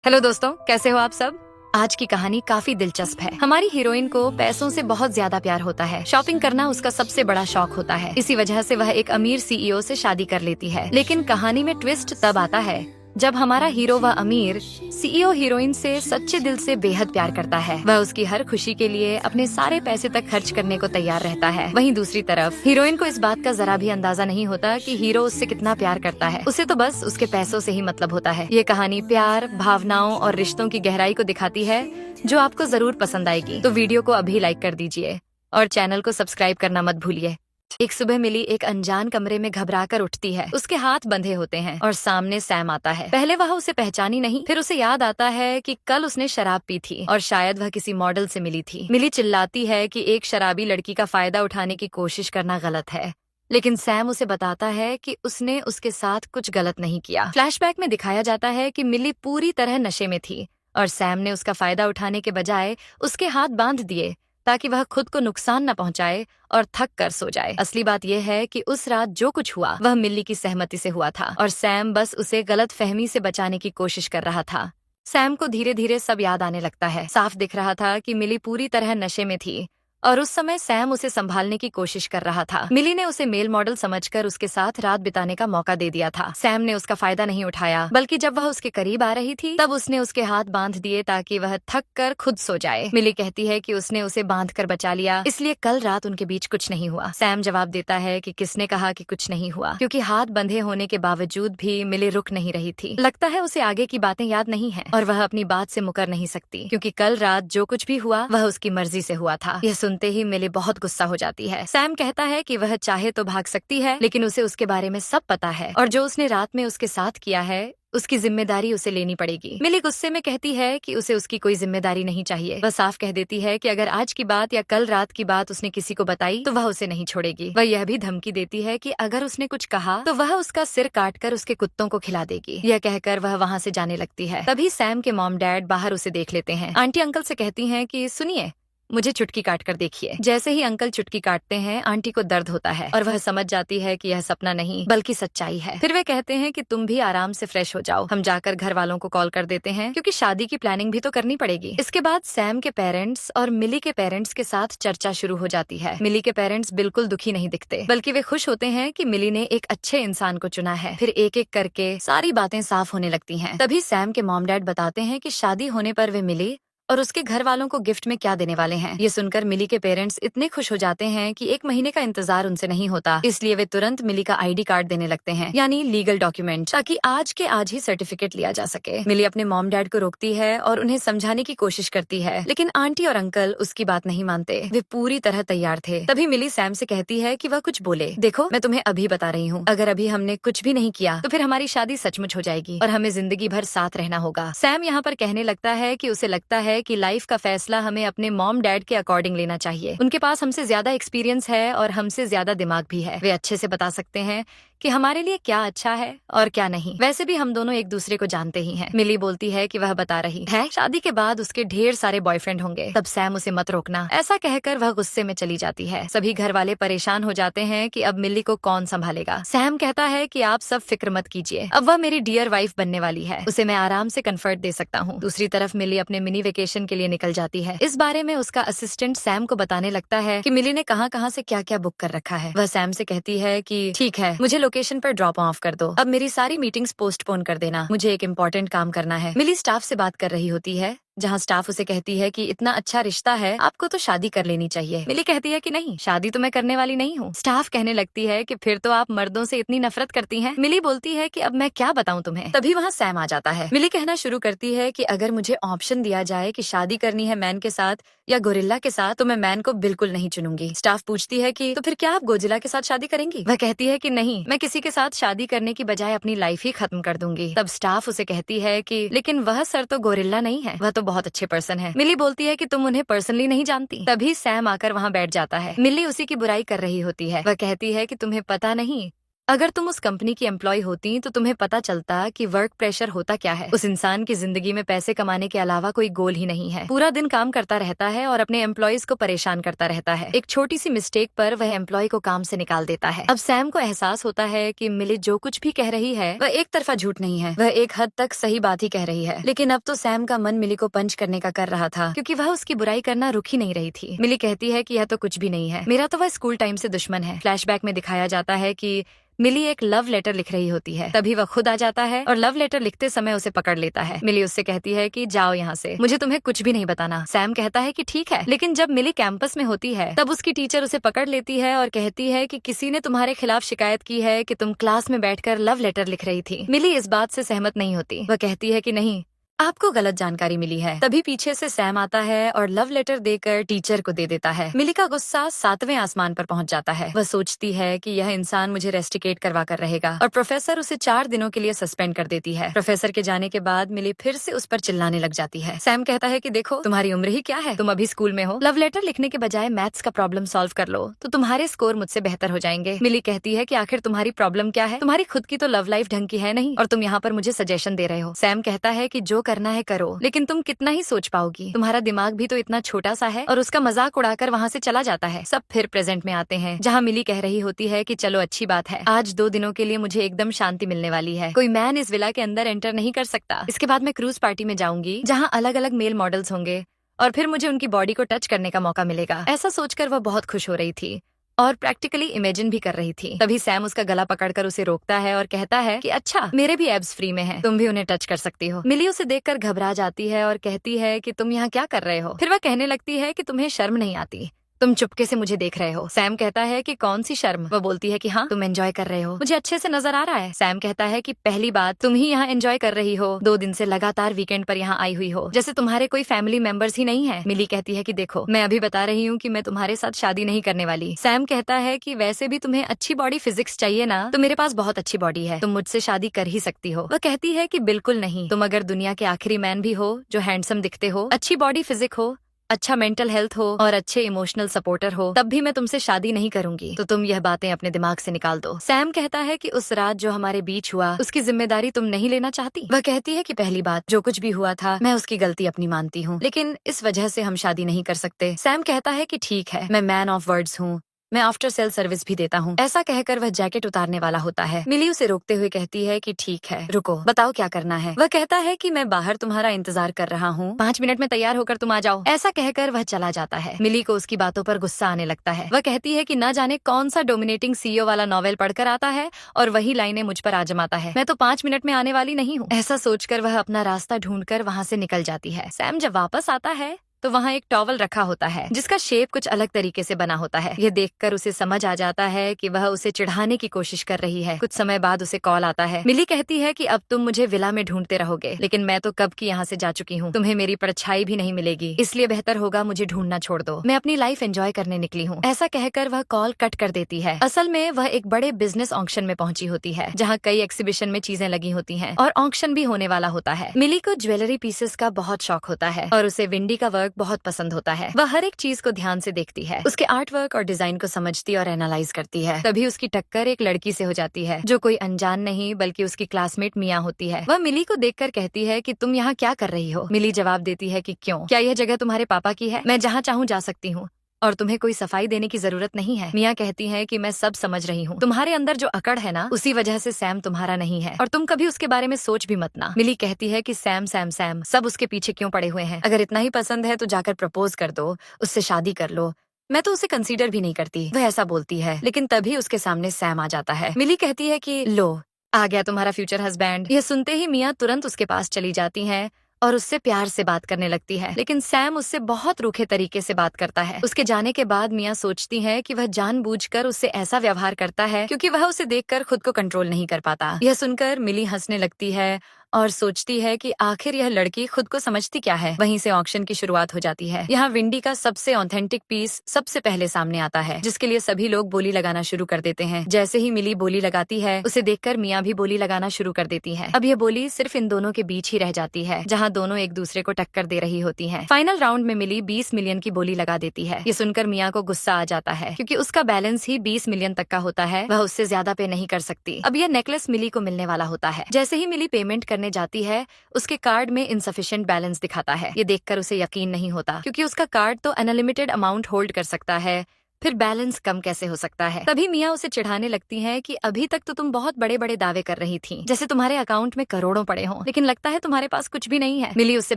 Hello दोस्तों, कैसे हो आप सब। आज की कहानी काफी दिलचस्प है। हमारी हीरोइन को पैसों से बहुत ज्यादा प्यार होता है। शॉपिंग करना उसका सबसे बड़ा शौक होता है। इसी वजह से वह एक अमीर सीईओ से शादी कर लेती है। लेकिन कहानी में ट्विस्ट तब आता है जब हमारा हीरो व अमीर सीईओ हीरोइन से सच्चे दिल से बेहद प्यार करता है। वह उसकी हर खुशी के लिए अपने सारे पैसे तक खर्च करने को तैयार रहता है। वहीं दूसरी तरफ हीरोइन को इस बात का जरा भी अंदाजा नहीं होता कि हीरो उससे कितना प्यार करता है। उसे तो बस उसके पैसों से ही मतलब होता है। ये कहानी प्यार, भावनाओं और रिश्तों की गहराई को दिखाती है, जो आपको जरूर पसंद आएगी। तो वीडियो को अभी लाइक कर दीजिए और चैनल को सब्सक्राइब करना मत भूलिए। एक सुबह मिली एक अनजान कमरे में घबराकर उठती है। उसके हाथ बंधे होते हैं और सामने सैम आता है। पहले वह उसे पहचानी नहीं, फिर उसे याद आता है कि कल उसने शराब पी थी और शायद वह किसी मॉडल से मिली थी। मिली चिल्लाती है कि एक शराबी लड़की का फायदा उठाने की कोशिश करना गलत है, लेकिन सैम उसे बताता है कि उसने उसके साथ कुछ गलत नहीं किया। फ्लैशबैक में दिखाया जाता है कि मिली पूरी तरह नशे में थी और सैम ने उसका फायदा उठाने के बजाय उसके हाथ बांध दिए ताकि वह खुद को नुकसान न पहुंचाए और थक कर सो जाए। असली बात यह है कि उस रात जो कुछ हुआ वह मिल्ली की सहमति से हुआ था और सैम बस उसे गलत फहमी से बचाने की कोशिश कर रहा था। सैम को धीरे धीरे सब याद आने लगता है। साफ दिख रहा था कि मिली पूरी तरह नशे में थी और उस समय सैम उसे संभालने की कोशिश कर रहा था। मिली ने उसे मेल मॉडल समझकर उसके साथ रात बिताने का मौका दे दिया था। सैम ने उसका फायदा नहीं उठाया, बल्कि जब वह उसके करीब आ रही थी तब उसने उसके हाथ बांध दिए ताकि वह थक कर खुद सो जाए। मिली कहती है कि उसने उसे बांध कर बचा लिया, इसलिए कल रात उनके बीच कुछ नहीं हुआ। सैम जवाब देता है कि किसने कहा कि कुछ नहीं हुआ, क्योंकि हाथ बंधे होने के बावजूद भी मिली रुक नहीं रही थी। लगता है उसे आगे की बातें याद नहीं है और वह अपनी बात से मुकर नहीं सकती, क्योंकि कल रात जो कुछ भी हुआ वह उसकी मर्जी से हुआ था। यह सुनते ही मिली बहुत गुस्सा हो जाती है। सैम कहता है कि वह चाहे तो भाग सकती है, लेकिन उसे उसके बारे में सब पता है और जो उसने रात में उसके साथ किया है उसकी जिम्मेदारी उसे लेनी पड़ेगी। मिली गुस्से में कहती है कि उसे उसकी कोई जिम्मेदारी नहीं चाहिए। वह साफ कह देती है कि अगर आज की बात या कल रात की बात उसने किसी को बताई तो वह उसे नहीं छोड़ेगी। वह यह भी धमकी देती है कि अगर उसने कुछ कहा तो वह उसका सिर काटकर उसके कुत्तों को खिला देगी। यह कहकर वह वहाँ से जाने लगती है। तभी सैम के मॉम डैड बाहर उसे देख लेते हैं। आंटी अंकल से कहती है कि सुनिए, मुझे चुटकी काट कर देखिए। जैसे ही अंकल चुटकी काटते हैं आंटी को दर्द होता है और वह समझ जाती है कि यह सपना नहीं बल्कि सच्चाई है। फिर वे कहते हैं कि तुम भी आराम से फ्रेश हो जाओ, हम जाकर घर वालों को कॉल कर देते हैं, क्योंकि शादी की प्लानिंग भी तो करनी पड़ेगी। इसके बाद सैम के पेरेंट्स और मिली के पेरेंट्स के साथ चर्चा शुरू हो जाती है। मिली के पेरेंट्स बिल्कुल दुखी नहीं दिखते, बल्कि वे खुश होते हैं कि मिली ने एक अच्छे इंसान को चुना है। फिर एक एक करके सारी बातें साफ होने लगती हैं। तभी सैम के मॉम डैड बताते हैं कि शादी होने पर वे मिली और उसके घर वालों को गिफ्ट में क्या देने वाले हैं। ये सुनकर मिली के पेरेंट्स इतने खुश हो जाते हैं कि एक महीने का इंतजार उनसे नहीं होता, इसलिए वे तुरंत मिली का आईडी कार्ड देने लगते हैं, यानी लीगल डॉक्यूमेंट, ताकि आज के आज ही सर्टिफिकेट लिया जा सके। मिली अपने मॉम डैड को रोकती है और उन्हें समझाने की कोशिश करती है, लेकिन आंटी और अंकल उसकी बात नहीं मानते। वे पूरी तरह तैयार थे। तभी मिली सैम से कहती है कि वह कुछ बोले। देखो, मैं तुम्हें अभी बता रही हूँ, अगर अभी हमने कुछ भी नहीं किया तो फिर हमारी शादी सचमुच हो जाएगी और हमें जिंदगी भर साथ रहना होगा। सैम यहाँ पर कहने लगता है कि उसे लगता है कि लाइफ का फैसला हमें अपने मॉम डैड के अकॉर्डिंग लेना चाहिए। उनके पास हमसे ज्यादा एक्सपीरियंस है और हमसे ज्यादा दिमाग भी है। वे अच्छे से बता सकते हैं कि हमारे लिए क्या अच्छा है और क्या नहीं। वैसे भी हम दोनों एक दूसरे को जानते ही हैं। मिली बोलती है कि वह बता रही है शादी के बाद उसके ढेर सारे बॉयफ्रेंड होंगे, तब सैम उसे मत रोकना। ऐसा कहकर वह गुस्से में चली जाती है। सभी घर वाले परेशान हो जाते हैं कि अब मिली को कौन संभालेगा। सैम कहता है कि आप सब फिक्र मत कीजिए, अब वह मेरी डियर वाइफ बनने वाली है, उसे मैं आराम से कंफर्ट दे सकता हूँ। दूसरी तरफ मिली अपने मिनी वेकेशन के लिए निकल जाती है। इस बारे में उसका असिस्टेंट सैम को बताने लगता है कि मिली ने कहाँ कहाँ से क्या क्या बुक कर रखा है। वह सैम से कहती है कि ठीक है, मुझे लोकेशन पर ड्रॉप ऑफ कर दो, अब मेरी सारी मीटिंग्स पोस्टपोन कर देना, मुझे एक इम्पोर्टेंट काम करना है। मिली स्टाफ से बात कर रही होती है, जहाँ स्टाफ उसे कहती है कि इतना अच्छा रिश्ता है, आपको तो शादी कर लेनी चाहिए। मिली कहती है कि नहीं, शादी तो मैं करने वाली नहीं हूँ। स्टाफ कहने लगती है कि फिर तो आप मर्दों से इतनी नफरत करती हैं। मिली बोलती है कि अब मैं क्या बताऊँ तुम्हें। तभी वहाँ सैम आ जाता है। मिली कहना शुरू करती है कि अगर मुझे ऑप्शन दिया जाए कि शादी करनी है मैन के साथ या गोरिल्ला के साथ, तो मैं मैन को बिल्कुल नहीं चुनूंगी। स्टाफ पूछती है कि तो फिर क्या आप गोजिला के साथ शादी करेंगी। वह कहती है कि नहीं, मैं किसी के साथ शादी करने की बजाय अपनी लाइफ ही खत्म कर दूंगी। तब स्टाफ उसे कहती है कि लेकिन वह सर तो गोरिल्ला नहीं है, वह तो बहुत अच्छे पर्सन है। मिली बोलती है कि तुम उन्हें पर्सनली नहीं जानती। तभी सैम आकर वहाँ बैठ जाता है। मिली उसी की बुराई कर रही होती है। वह कहती है कि तुम्हें पता नहीं अगर तुम उस कंपनी की एम्प्लॉय होती तो तुम्हें पता चलता कि वर्क प्रेशर होता क्या है। उस इंसान की जिंदगी में पैसे कमाने के अलावा कोई गोल ही नहीं है। पूरा दिन काम करता रहता है और अपने एम्प्लॉयज को परेशान करता रहता है। एक छोटी सी मिस्टेक पर वह एम्प्लॉय को काम से निकाल देता है। अब सैम को एहसास होता है कि मिली जो कुछ भी कह रही है वह एक तरफा झूठ नहीं है, वह एक हद तक सही बात ही कह रही है। लेकिन अब तो सैम का मन मिली को पंच करने का कर रहा था, क्योंकि वह उसकी बुराई करना रुक ही नहीं रही थी। मिली कहती है कि यह तो कुछ भी नहीं है, मेरा तो वह स्कूल टाइम से दुश्मन है। फ्लैशबैक में दिखाया जाता है कि मिली एक लव लेटर लिख रही होती है, तभी वह खुद आ जाता है और लव लेटर लिखते समय उसे पकड़ लेता है। मिली उससे कहती है कि जाओ यहाँ से, मुझे तुम्हें कुछ भी नहीं बताना। सैम कहता है कि ठीक है, लेकिन जब मिली कैंपस में होती है तब उसकी टीचर उसे पकड़ लेती है और कहती है कि किसी ने तुम्हारे खिलाफ शिकायत की है कि तुम क्लास में बैठकर लव लेटर लिख रही थी। मिली इस बात से सहमत नहीं होती, वह कहती है कि नहीं, आपको गलत जानकारी मिली है। तभी पीछे से सैम आता है और लव लेटर देकर टीचर को दे देता है। मिली का गुस्सा 7वें आसमान पर पहुंच जाता है। वह सोचती है कि यह इंसान मुझे रेस्टिकेट करवा कर रहेगा और प्रोफेसर उसे 4 दिनों के लिए सस्पेंड कर देती है। प्रोफेसर के जाने के बाद मिली फिर से उस पर चिल्लाने लग जाती है। सैम कहता है कि देखो, तुम्हारी उम्र ही क्या है, तुम अभी स्कूल में हो। लव लेटर लिखने के बजाय मैथ्स का प्रॉब्लम सॉल्व कर लो तो तुम्हारे स्कोर मुझसे बेहतर हो जाएंगे। मिली कहती है कि आखिर तुम्हारी प्रॉब्लम क्या है, तुम्हारी खुद की तो लव लाइफ ढंग की है नहीं और तुम यहाँ पर मुझे सजेशन दे रहे हो। सैम कहता है कि जो करना है करो, लेकिन तुम कितना ही सोच पाओगी, तुम्हारा दिमाग भी तो इतना छोटा सा है। और उसका मजाक उड़ाकर वहाँ से चला जाता है। सब फिर प्रेजेंट में आते हैं, जहाँ मिली कह रही होती है कि चलो अच्छी बात है, आज 2 दिनों के लिए मुझे एकदम शांति मिलने वाली है, कोई मैन इस विला के अंदर एंटर नहीं कर सकता। इसके बाद मैं क्रूज पार्टी में जाऊंगी जहाँ अलग अलग मेल मॉडल्स होंगे और फिर मुझे उनकी बॉडी को टच करने का मौका मिलेगा। ऐसा सोचकर वह बहुत खुश हो रही थी और प्रैक्टिकली इमेजिन भी कर रही थी। तभी सैम उसका गला पकड़कर उसे रोकता है और कहता है कि अच्छा, मेरे भी एब्स फ्री में हैं, तुम भी उन्हें टच कर सकती हो। मिली उसे देखकर घबरा जाती है और कहती है कि तुम यहाँ क्या कर रहे हो। फिर वह कहने लगती है कि तुम्हें शर्म नहीं आती, तुम चुपके से मुझे देख रहे हो। सैम कहता है कि कौन सी शर्म। वह बोलती है कि हाँ, तुम एंजॉय कर रहे हो, मुझे अच्छे से नजर आ रहा है। सैम कहता है कि पहली बात, तुम ही यहाँ एंजॉय कर रही हो, 2 दिन से लगातार वीकेंड पर यहाँ आई हुई हो, जैसे तुम्हारे कोई फैमिली मेंबर्स ही नहीं है। मिली कहती है कि देखो, मैं अभी बता रही हूँ कि मैं तुम्हारे साथ शादी नहीं करने वाली। सैम कहता है कि वैसे भी तुम्हें अच्छी बॉडी फिजिक्स चाहिए ना, तो मेरे पास बहुत अच्छी बॉडी है, तुम मुझसे शादी कर ही सकती हो। वह कहती है कि बिल्कुल नहीं, तुम अगर दुनिया के आखिरी मैन भी हो जो हैंडसम दिखते हो, अच्छी बॉडी फिजिक हो, अच्छा मेंटल हेल्थ हो और अच्छे इमोशनल सपोर्टर हो, तब भी मैं तुमसे शादी नहीं करूंगी, तो तुम यह बातें अपने दिमाग से निकाल दो। सैम कहता है कि उस रात जो हमारे बीच हुआ उसकी जिम्मेदारी तुम नहीं लेना चाहती। वह कहती है कि पहली बात, जो कुछ भी हुआ था मैं उसकी गलती अपनी मानती हूँ, लेकिन इस वजह से हम शादी नहीं कर सकते। सैम कहता है कि ठीक है, मैं मैन ऑफ वर्ड्स हूँ, मैं आफ्टर सेल सर्विस भी देता हूँ। ऐसा कहकर वह जैकेट उतारने वाला होता है। मिली उसे रोकते हुए कहती है कि ठीक है, रुको, बताओ क्या करना है। वह कहता है कि मैं बाहर तुम्हारा इंतजार कर रहा हूँ, 5 मिनट में तैयार होकर तुम आ जाओ। ऐसा कहकर वह चला जाता है। मिली को उसकी बातों पर गुस्सा आने लगता है। वह कहती है कि न जाने कौन सा डोमिनेटिंग सीईओ वाला नॉवेल पढ़कर आता है और वही लाइनें मुझ पर आजमाता है, मैं तो 5 मिनट में आने वाली नहीं हूँ। ऐसा सोचकर वह अपना रास्ता ढूंढकर वहाँ से निकल जाती है। सैम जब वापस आता है तो वहाँ एक टॉवल रखा होता है जिसका शेप कुछ अलग तरीके से बना होता है। यह देखकर उसे समझ आ जाता है कि वह उसे चिढ़ाने की कोशिश कर रही है। कुछ समय बाद उसे कॉल आता है। मिली कहती है कि अब तुम मुझे विला में ढूंढते रहोगे, लेकिन मैं तो कब की यहाँ से जा चुकी हूँ, तुम्हें मेरी परछाई भी नहीं मिलेगी, इसलिए बेहतर होगा मुझे ढूंढना छोड़ दो, मैं अपनी लाइफ एंजॉय करने निकली हूँ। ऐसा कहकर वह कॉल कट कर देती है। असल में वह एक बड़े बिजनेस ऑक्शन में पहुंची होती है, जहाँ कई एक्सिबिशन में चीजें लगी होती हैं और ऑक्शन भी होने वाला होता है। मिली को ज्वेलरी पीसेस का बहुत शौक होता है और उसे विंडी का वर्क बहुत पसंद होता है। वह हर एक चीज को ध्यान से देखती है, उसके आर्ट वर्क और डिजाइन को समझती और एनालाइज करती है। तभी उसकी टक्कर एक लड़की से हो जाती है जो कोई अनजान नहीं बल्कि उसकी क्लासमेट मिया होती है। वह मिली को देखकर कहती है कि तुम यहाँ क्या कर रही हो। मिली जवाब देती है कि क्यों, क्या यह जगह तुम्हारे पापा की है, मैं जहाँ चाहूँ जा सकती हूँ और तुम्हें कोई सफाई देने की जरूरत नहीं है। मिया कहती है कि मैं सब समझ रही हूँ, तुम्हारे अंदर जो अकड़ है ना, उसी वजह से सैम तुम्हारा नहीं है और तुम कभी उसके बारे में सोच भी मत ना। मिली कहती है कि सैम सैम सैम सब उसके पीछे क्यों पड़े हुए हैं, अगर इतना ही पसंद है तो जाकर प्रपोज कर दो, उससे शादी कर लो, मैं तो उसे कंसीडर भी नहीं करती। वह ऐसा बोलती है, लेकिन तभी उसके सामने सैम आ जाता है। मिली कहती है कि लो, आ गया तुम्हारा फ्यूचर हस्बैंड। यह सुनते ही मिया तुरंत उसके पास चली जाती है और उससे प्यार से बात करने लगती है, लेकिन सैम उससे बहुत रूखे तरीके से बात करता है। उसके जाने के बाद मिया सोचती है कि वह जानबूझकर उससे ऐसा व्यवहार करता है क्योंकि वह उसे देखकर खुद को कंट्रोल नहीं कर पाता। यह सुनकर मिली हंसने लगती है और सोचती है कि आखिर यह लड़की खुद को समझती क्या है। वहीं से ऑक्शन की शुरुआत हो जाती है। यहाँ विंडी का सबसे ऑथेंटिक पीस सबसे पहले सामने आता है, जिसके लिए सभी लोग बोली लगाना शुरू कर देते हैं। जैसे ही मिली बोली लगाती है, उसे देखकर मिया भी बोली लगाना शुरू कर देती है। अब यह बोली सिर्फ इन दोनों के बीच ही रह जाती है, जहाँ दोनों एक दूसरे को टक्कर दे रही होती है। फाइनल राउंड में मिली 20 मिलियन की बोली लगा देती है। ये सुनकर मिया को गुस्सा आ जाता है, क्योंकि उसका बैलेंस ही 20 मिलियन तक का होता है। वह उससे ज्यादा पे नहीं कर सकती। अब यह नेकलेस मिली को मिलने वाला होता है। जैसे ही मिली पेमेंट करने जाती है, उसके कार्ड में इनसफिशिएंट बैलेंस दिखाता है। ये देखकर उसे यकीन नहीं होता, क्योंकि उसका कार्ड तो अनलिमिटेड अमाउंट होल्ड कर सकता है, फिर बैलेंस कम कैसे हो सकता है। तभी मिया उसे चिढ़ाने लगती है कि अभी तक तो तुम बहुत बड़े बड़े दावे कर रही थी, जैसे तुम्हारे अकाउंट में करोड़ों पड़े हों, लेकिन लगता है तुम्हारे पास कुछ भी नहीं है। मिली उससे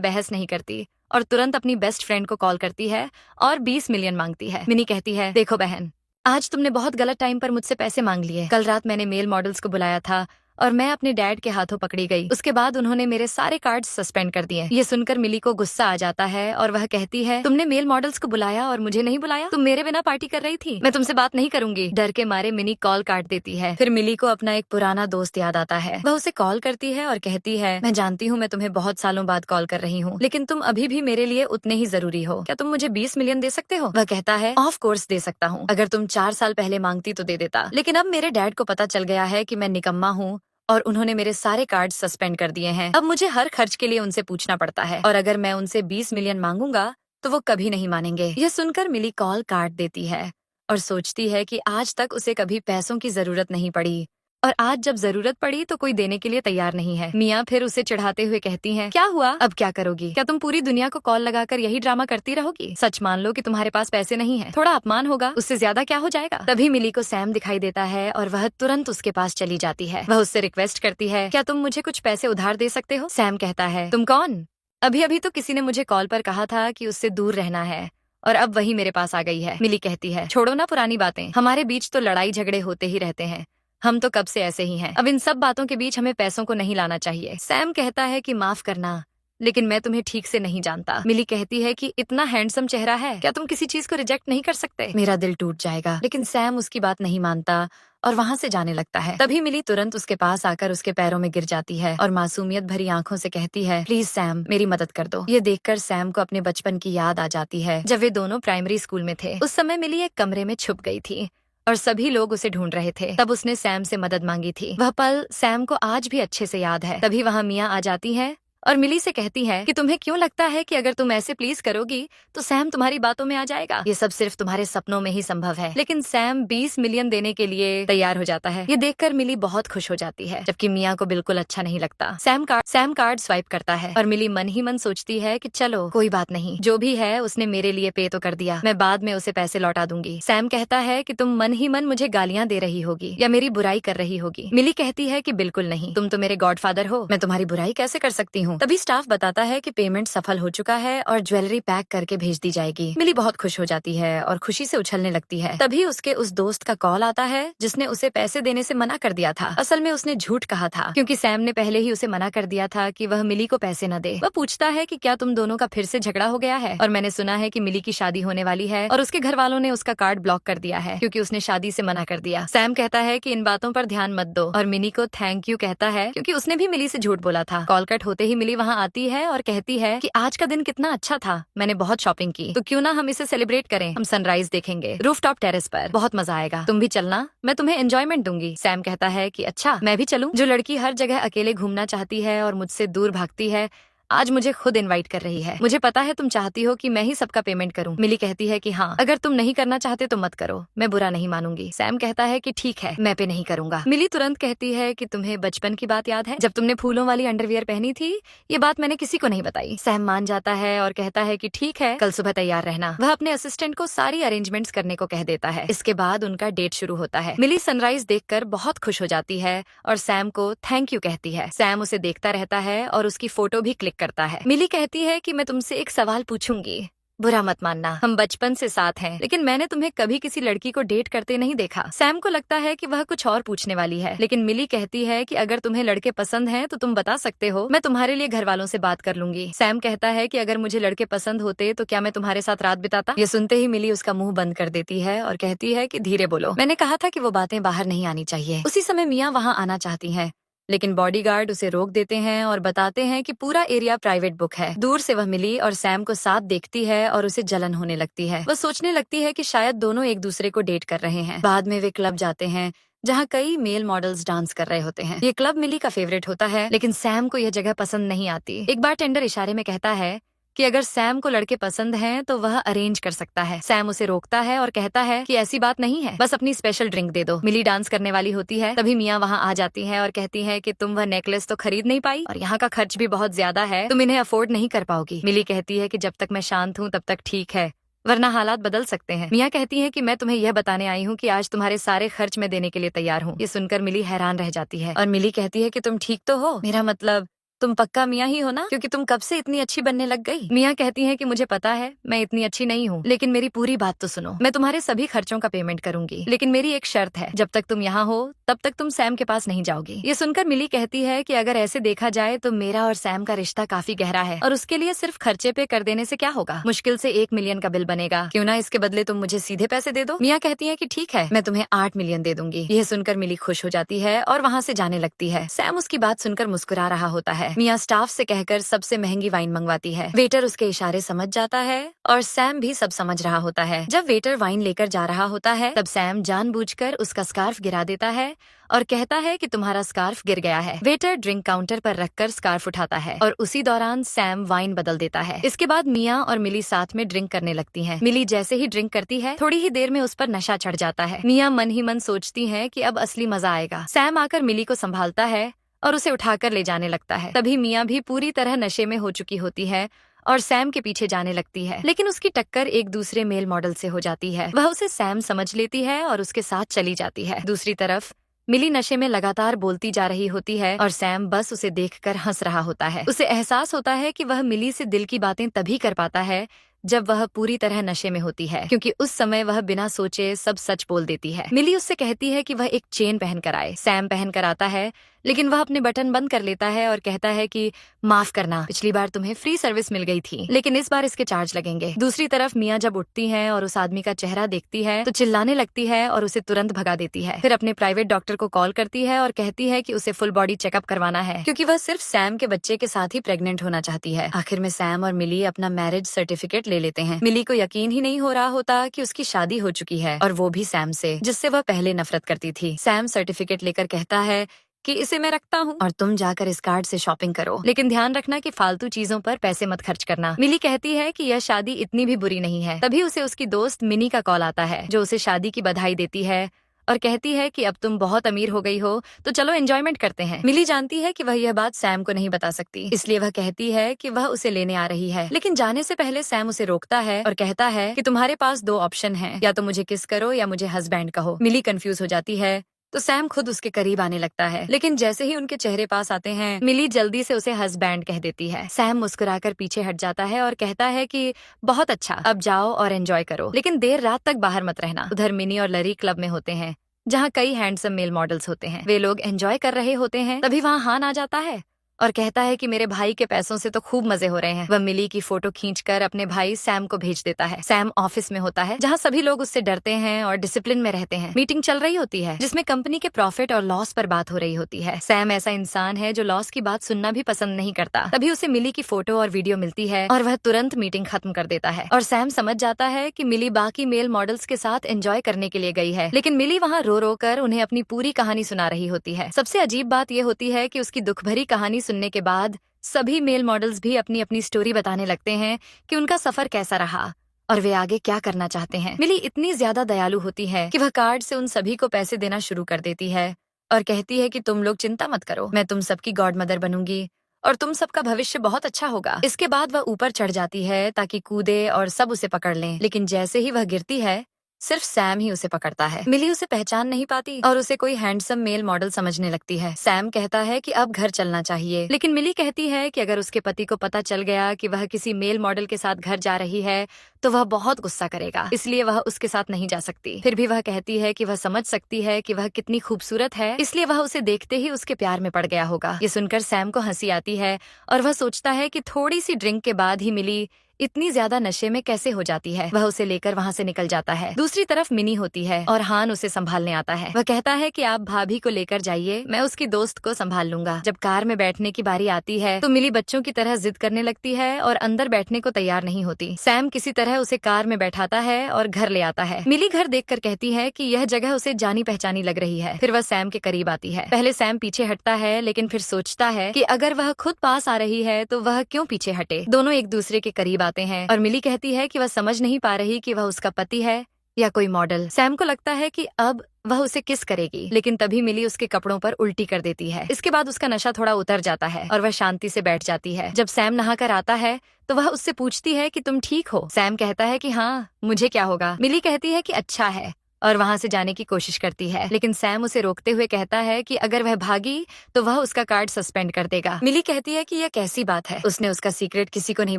बहस नहीं करती और तुरंत अपनी बेस्ट फ्रेंड को कॉल करती है और 20 मिलियन मांगती है। मिनी कहती है, देखो बहन, आज तुमने बहुत गलत टाइम पर मुझसे पैसे मांग लिए। कल रात मैंने मेल मॉडल्स को बुलाया था और मैं अपने डैड के हाथों पकड़ी गई। उसके बाद उन्होंने मेरे सारे कार्ड सस्पेंड कर दिए। ये सुनकर मिली को गुस्सा आ जाता है और वह कहती है, तुमने मेल मॉडल्स को बुलाया और मुझे नहीं बुलाया? तुम मेरे बिना पार्टी कर रही थी। मैं तुमसे बात नहीं करूंगी। डर के मारे मिनी कॉल काट देती है। फिर मिली को अपना एक पुराना दोस्त याद आता है। वह उसे कॉल करती है और कहती है, मैं जानती हूँ मैं तुम्हें बहुत सालों बाद कॉल कर रही हूँ, लेकिन तुम अभी भी मेरे लिए उतने ही जरूरी हो। क्या तुम मुझे 20 मिलियन दे सकते हो? वह कहता है, ऑफ कोर्स दे सकता हूँ। अगर तुम 4 साल पहले मांगती तो दे देता, लेकिन अब मेरे डैड को पता चल गया है कि मैं निकम्मा हूँ और उन्होंने मेरे सारे कार्ड सस्पेंड कर दिए हैं। अब मुझे हर खर्च के लिए उनसे पूछना पड़ता है, और अगर मैं उनसे 20 मिलियन मांगूंगा तो वो कभी नहीं मानेंगे। यह सुनकर मिली कॉल काट देती है और सोचती है कि आज तक उसे कभी पैसों की जरूरत नहीं पड़ी, और आज जब जरूरत पड़ी तो कोई देने के लिए तैयार नहीं है। मिया फिर उसे चिढ़ाते हुए कहती हैं, क्या हुआ? अब क्या करोगी? क्या तुम पूरी दुनिया को कॉल लगाकर यही ड्रामा करती रहोगी? सच मान लो कि तुम्हारे पास पैसे नहीं है। थोड़ा अपमान होगा, उससे ज्यादा क्या हो जाएगा? तभी मिली को सैम दिखाई देता है और वह तुरंत उसके पास चली जाती है। वह उससे रिक्वेस्ट करती है, क्या तुम मुझे कुछ पैसे उधार दे सकते हो? सैम कहता है, तुम कौन? अभी अभी तो किसी ने मुझे कॉल पर कहा था कि उससे दूर रहना है, और अब वही मेरे पास आ गई है। मिली कहती है, छोड़ो ना पुरानी बातें, हमारे बीच तो लड़ाई झगड़े होते ही रहते हैं, हम तो कब से ऐसे ही हैं। अब इन सब बातों के बीच हमें पैसों को नहीं लाना चाहिए। सैम कहता है कि माफ करना, लेकिन मैं तुम्हें ठीक से नहीं जानता। मिली कहती है कि इतना हैंडसम चेहरा है, क्या तुम किसी चीज को रिजेक्ट नहीं कर सकते? मेरा दिल टूट जाएगा। लेकिन सैम उसकी बात नहीं मानता और वहाँ से जाने लगता है। तभी मिली तुरंत उसके पास आकर उसके पैरों में गिर जाती है और मासूमियत भरी आंखों से कहती है, प्लीज सैम, मेरी मदद कर दो। ये देखकर सैम को अपने बचपन की याद आ जाती है, जब वे दोनों प्राइमरी स्कूल में थे। उस समय मिली एक कमरे में छुप गई थी और सभी लोग उसे ढूंढ रहे थे। तब उसने सैम से मदद मांगी थी। वह पल सैम को आज भी अच्छे से याद है। तभी वहाँ मिया आ जाती है और मिली से कहती है कि तुम्हें क्यों लगता है कि अगर तुम ऐसे प्लीज करोगी तो सैम तुम्हारी बातों में आ जाएगा? ये सब सिर्फ तुम्हारे सपनों में ही संभव है। लेकिन सैम 20 मिलियन देने के लिए तैयार हो जाता है। ये देखकर मिली बहुत खुश हो जाती है, जबकि मिया को बिल्कुल अच्छा नहीं लगता। सैम कार्ड स्वाइप करता है और मिली मन ही मन सोचती है कि चलो कोई बात नहीं, जो भी है उसने मेरे लिए पे तो कर दिया, मैं बाद में उसे पैसे लौटा दूंगी। सैम कहता है कि तुम मन ही मन मुझे गालियां दे रही होगी या मेरी बुराई कर रही होगी। मिली कहती है कि बिल्कुल नहीं, तुम तो मेरे गॉडफादर हो, मैं तुम्हारी बुराई कैसे कर सकती हूँ। तभी स्टाफ बताता है कि पेमेंट सफल हो चुका है और ज्वेलरी पैक करके भेज दी जाएगी। मिली बहुत खुश हो जाती है और खुशी से उछलने लगती है। तभी उसके उस दोस्त का कॉल आता है जिसने उसे पैसे देने से मना कर दिया था। असल में उसने झूठ कहा था, क्योंकि सैम ने पहले ही उसे मना कर दिया था कि वह मिली को पैसे न दे। वह पूछता है कि क्या तुम दोनों का फिर से झगड़ा हो गया है, और मैंने सुना है कि मिली की शादी होने वाली है और उसके घर वालों ने उसका कार्ड ब्लॉक कर दिया है क्योंकि उसने शादी से मना कर दिया। सैम कहता है कि इन बातों पर ध्यान मत दो और मिनी को थैंक यू कहता है, क्योंकि उसने भी मिली से झूठ बोला था। कॉल कट होते ही मिली वहाँ आती है और कहती है कि आज का दिन कितना अच्छा था, मैंने बहुत शॉपिंग की, तो क्यों ना हम इसे सेलिब्रेट करें। हम सनराइज देखेंगे रूफटॉप टेरेस पर, बहुत मजा आएगा, तुम भी चलना, मैं तुम्हें एंजॉयमेंट दूंगी। सैम कहता है कि अच्छा, मैं भी चलूं? जो लड़की हर जगह अकेले घूमना चाहती है और मुझसे दूर भागती है, आज मुझे खुद इनवाइट कर रही है। मुझे पता है तुम चाहती हो कि मैं ही सबका पेमेंट करूं। मिली कहती है कि हाँ, अगर तुम नहीं करना चाहते तो मत करो, मैं बुरा नहीं मानूंगी। सैम कहता है कि ठीक है, मैं पे नहीं करूंगा। मिली तुरंत कहती है कि तुम्हें बचपन की बात याद है, जब तुमने फूलों वाली अंडरवियर पहनी थी? ये बात मैंने किसी को नहीं बताई। सैम मान जाता है और कहता है कि ठीक है, कल सुबह तैयार रहना। वह अपने असिस्टेंट को सारी अरेंजमेंट्स करने को कह देता है। इसके बाद उनका डेट शुरू होता है। मिली सनराइज देखकर बहुत खुश हो जाती है और सैम को थैंक यू कहती है। सैम उसे देखता रहता है और उसकी फोटो भी क्लिक करता है। मिली कहती है कि मैं तुमसे एक सवाल पूछूंगी, बुरा मत मानना, हम बचपन से साथ हैं, लेकिन मैंने तुम्हें कभी किसी लड़की को डेट करते नहीं देखा। सैम को लगता है कि वह कुछ और पूछने वाली है, लेकिन मिली कहती है कि अगर तुम्हें लड़के पसंद हैं तो तुम बता सकते हो, मैं तुम्हारे लिए घर वालों से बात कर लूंगी। सैम कहता है कि अगर मुझे लड़के पसंद होते तो क्या मैं तुम्हारे साथ रात बिताता? ये सुनते ही मिली उसका मुंह बंद कर देती है और कहती है कि धीरे बोलो, मैंने कहा था कि वो बातें बाहर नहीं आनी चाहिए। उसी समय मिया वहाँ आना चाहती है लेकिन बॉडीगार्ड उसे रोक देते हैं और बताते हैं कि पूरा एरिया प्राइवेट बुक है। दूर से वह मिली और सैम को साथ देखती है और उसे जलन होने लगती है। वह सोचने लगती है कि शायद दोनों एक दूसरे को डेट कर रहे हैं। बाद में वे क्लब जाते हैं जहाँ कई मेल मॉडल्स डांस कर रहे होते हैं। ये क्लब मिली का फेवरेट होता है, लेकिन सैम को यह जगह पसंद नहीं आती। एक बार टेंडर इशारे में कहता है कि अगर सैम को लड़के पसंद हैं तो वह अरेंज कर सकता है। सैम उसे रोकता है और कहता है कि ऐसी बात नहीं है, बस अपनी स्पेशल ड्रिंक दे दो। मिली डांस करने वाली होती है, तभी मियाँ वहाँ आ जाती है और कहती है कि तुम वह नेकलेस तो खरीद नहीं पाई और यहाँ का खर्च भी बहुत ज्यादा है, तुम इन्हें अफोर्ड नहीं कर पाओगी। मिली कहती है कि जब तक मैं शांत हूँ तब तक ठीक है, वरना हालात बदल सकते हैं। मियाँ कहती है कि मैं तुम्हें यह बताने आई हूँ कि आज तुम्हारे सारे खर्च में देने के लिए तैयार हूँ। ये सुनकर मिली हैरान रह जाती है और मिली कहती है कि तुम ठीक तो हो? मेरा मतलब तुम पक्का मियाँ ही हो ना, क्योंकि तुम कब से इतनी अच्छी बनने लग गई। मियाँ कहती हैं कि मुझे पता है मैं इतनी अच्छी नहीं हूँ, लेकिन मेरी पूरी बात तो सुनो। मैं तुम्हारे सभी खर्चों का पेमेंट करूंगी, लेकिन मेरी एक शर्त है, जब तक तुम यहाँ हो तब तक तुम सैम के पास नहीं जाओगी। ये सुनकर मिली कहती है कि अगर ऐसे देखा जाए तो मेरा और सैम का रिश्ता काफी गहरा है और उसके लिए सिर्फ खर्चे पे कर देने से क्या होगा। मुश्किल से 1 मिलियन का बिल बनेगा, क्यों ना इसके बदले तुम मुझे सीधे पैसे दे दो। मियाँ कहती है कि ठीक है, मैं तुम्हें 8 मिलियन दे दूंगी। यह सुनकर मिली खुश हो जाती है और वहाँ से जाने लगती है। सैम उसकी बात सुनकर मुस्कुरा रहा होता है। मियाँ स्टाफ से कहकर सबसे महंगी वाइन मंगवाती है। वेटर उसके इशारे समझ जाता है और सैम भी सब समझ रहा होता है। जब वेटर वाइन लेकर जा रहा होता है तब सैम जानबूझकर उसका स्कार्फ गिरा देता है और कहता है कि तुम्हारा स्कार्फ गिर गया है। वेटर ड्रिंक काउंटर पर रखकर स्कार्फ उठाता है और उसी दौरान सैम वाइन बदल देता है। इसके बाद मियाँ और मिली साथ में ड्रिंक करने लगती हैं। मिली जैसे ही ड्रिंक करती है थोड़ी ही देर में उस पर नशा चढ़ जाता है। मियाँ मन ही मन सोचती हैं कि अब असली मजा आएगा। सैम आकर मिली को संभालता है और उसे उठाकर ले जाने लगता है। तभी मियाँ भी पूरी तरह नशे में हो चुकी होती है और सैम के पीछे जाने लगती है, लेकिन उसकी टक्कर एक दूसरे मेल मॉडल से हो जाती है। वह उसे सैम समझ लेती है और उसके साथ चली जाती है। दूसरी तरफ मिली नशे में लगातार बोलती जा रही होती है और सैम बस उसे देखकर हंस रहा होता है। उसे एहसास होता है कि वह मिली से दिल की बातें तभी कर पाता है जब वह पूरी तरह नशे में होती है, क्योंकि उस समय वह बिना सोचे सब सच बोल देती है। मिली उससे कहती है कि वह एक चेन पहन कर आए। सैम पहन कर आता है, लेकिन वह अपने बटन बंद कर लेता है और कहता है कि माफ करना, पिछली बार तुम्हें फ्री सर्विस मिल गई थी, लेकिन इस बार इसके चार्ज लगेंगे। दूसरी तरफ मियाँ जब उठती हैं और उस आदमी का चेहरा देखती है तो चिल्लाने लगती है और उसे तुरंत भगा देती है। फिर अपने प्राइवेट डॉक्टर को कॉल करती है और कहती है कि उसे फुल बॉडी चेकअप करवाना है, क्योंकि वह सिर्फ सैम के बच्चे के साथ ही प्रेग्नेंट होना चाहती है। आखिर में सैम और मिली अपना मैरिज सर्टिफिकेट ले लेते हैं। मिली को यकीन ही नहीं हो रहा होता कि उसकी शादी हो चुकी है, और वो भी सैम से, जिससे वह पहले नफरत करती थी। सैम सर्टिफिकेट लेकर कहता है कि इसे मैं रखता हूँ और तुम जाकर इस कार्ड से शॉपिंग करो, लेकिन ध्यान रखना कि फालतू चीजों पर पैसे मत खर्च करना। मिली कहती है कि यह शादी इतनी भी बुरी नहीं है। तभी उसे उसकी दोस्त मिनी का कॉल आता है, जो उसे शादी की बधाई देती है और कहती है कि अब तुम बहुत अमीर हो गई हो, तो चलो एंजॉयमेंट करते हैं। मिली जानती है कि वह यह बात सैम को नहीं बता सकती, इसलिए वह कहती है कि वह उसे लेने आ रही है, लेकिन जाने से पहले सैम उसे रोकता है और कहता है कि तुम्हारे पास 2 ऑप्शन हैं, या तो मुझे किस करो या मुझे हस्बैंड कहो। मिली कंफ्यूज हो जाती है तो सैम खुद उसके करीब आने लगता है, लेकिन जैसे ही उनके चेहरे पास आते हैं मिली जल्दी से उसे हस्बैंड कह देती है। सैम मुस्कुराकर पीछे हट जाता है और कहता है कि बहुत अच्छा, अब जाओ और एंजॉय करो, लेकिन देर रात तक बाहर मत रहना। उधर मिनी और लरी क्लब में होते हैं, जहाँ कई हैंडसम मेल मॉडल्स होते हैं। वे लोग एंजॉय कर रहे होते हैं, तभी वहाँ हान आ जाता है और कहता है कि मेरे भाई के पैसों से तो खूब मजे हो रहे हैं। वह मिली की फोटो खींचकर अपने भाई सैम को भेज देता है। सैम ऑफिस में होता है, जहाँ सभी लोग उससे डरते हैं और डिसिप्लिन में रहते हैं। मीटिंग चल रही होती है जिसमें कंपनी के प्रॉफिट और लॉस पर बात हो रही होती है। सैम ऐसा इंसान है जो लॉस की बात सुनना भी पसंद नहीं करता। तभी उसे मिली की फोटो और वीडियो मिलती है और वह तुरंत मीटिंग खत्म कर देता है और सैम समझ जाता है कि मिली बाकी मेल मॉडल्स के साथ एंजॉय करने के लिए गई है, लेकिन मिली वहाँ रो रो कर उन्हें अपनी पूरी कहानी सुना रही होती है। सबसे अजीब बात यह होती है कि उसकी दुख भरी कहानी सुनने के बाद सभी मेल मॉडल्स भी अपनी अपनी स्टोरी बताने लगते हैं कि उनका सफर कैसा रहा और वे आगे क्या करना चाहते हैं। मिली इतनी ज्यादा दयालु होती है कि वह कार्ड से उन सभी को पैसे देना शुरू कर देती है और कहती है कि तुम लोग चिंता मत करो, मैं तुम सबकी गॉड मदर बनूंगी और तुम सबका भविष्य बहुत अच्छा होगा। इसके बाद वह ऊपर चढ़ जाती है ताकि कूदे और सब उसे पकड़ लें, लेकिन जैसे ही वह गिरती है सिर्फ सैम ही उसे पकड़ता है। मिली उसे पहचान नहीं पाती और उसे कोई हैंडसम मेल मॉडल समझने लगती है। सैम कहता है कि अब घर चलना चाहिए, लेकिन मिली कहती है कि अगर उसके पति को पता चल गया कि वह किसी मेल मॉडल के साथ घर जा रही है तो वह बहुत गुस्सा करेगा, इसलिए वह उसके साथ नहीं जा सकती। फिर भी वह कहती है कि वह समझ सकती है कि वह कितनी खूबसूरत है, इसलिए वह उसे देखते ही उसके प्यार में पड़ गया होगा। ये सुनकर सैम को हंसी आती है और वह सोचता है कि थोड़ी सी ड्रिंक के बाद ही मिली इतनी ज्यादा नशे में कैसे हो जाती है। वह उसे लेकर वहाँ से निकल जाता है। दूसरी तरफ मिनी होती है और हान उसे संभालने आता है। वह कहता है कि आप भाभी को लेकर जाइए, मैं उसकी दोस्त को संभाल लूंगा। जब कार में बैठने की बारी आती है तो मिली बच्चों की तरह जिद करने लगती है और अंदर बैठने को तैयार नहीं होती। सैम किसी तरह उसे कार में बैठाता है और घर ले आता है। मिली घर देखकर कहती है कि यह जगह उसे जानी पहचानी लग रही है। फिर वह सैम के करीब आती है। पहले सैम पीछे हटता है, लेकिन फिर सोचता है कि अगर वह खुद पास आ रही है तो वह क्यों पीछे हटे। दोनों एक दूसरे के करीब आते हैं और मिली कहती है कि वह समझ नहीं पा रही कि वह उसका पति है या कोई मॉडल। सैम को लगता है कि अब वह उसे किस करेगी, लेकिन तभी मिली उसके कपड़ों पर उल्टी कर देती है। इसके बाद उसका नशा थोड़ा उतर जाता है और वह शांति से बैठ जाती है। जब सैम नहाकर आता है तो वह उससे पूछती है कि तुम ठीक हो। सैम कहता है कि हाँ, मुझे क्या होगा। मिली कहती है कि अच्छा है और वहाँ से जाने की कोशिश करती है, लेकिन सैम उसे रोकते हुए कहता है कि अगर वह भागी तो वह उसका कार्ड सस्पेंड कर देगा। मिली कहती है कि यह कैसी बात है, उसने उसका सीक्रेट किसी को नहीं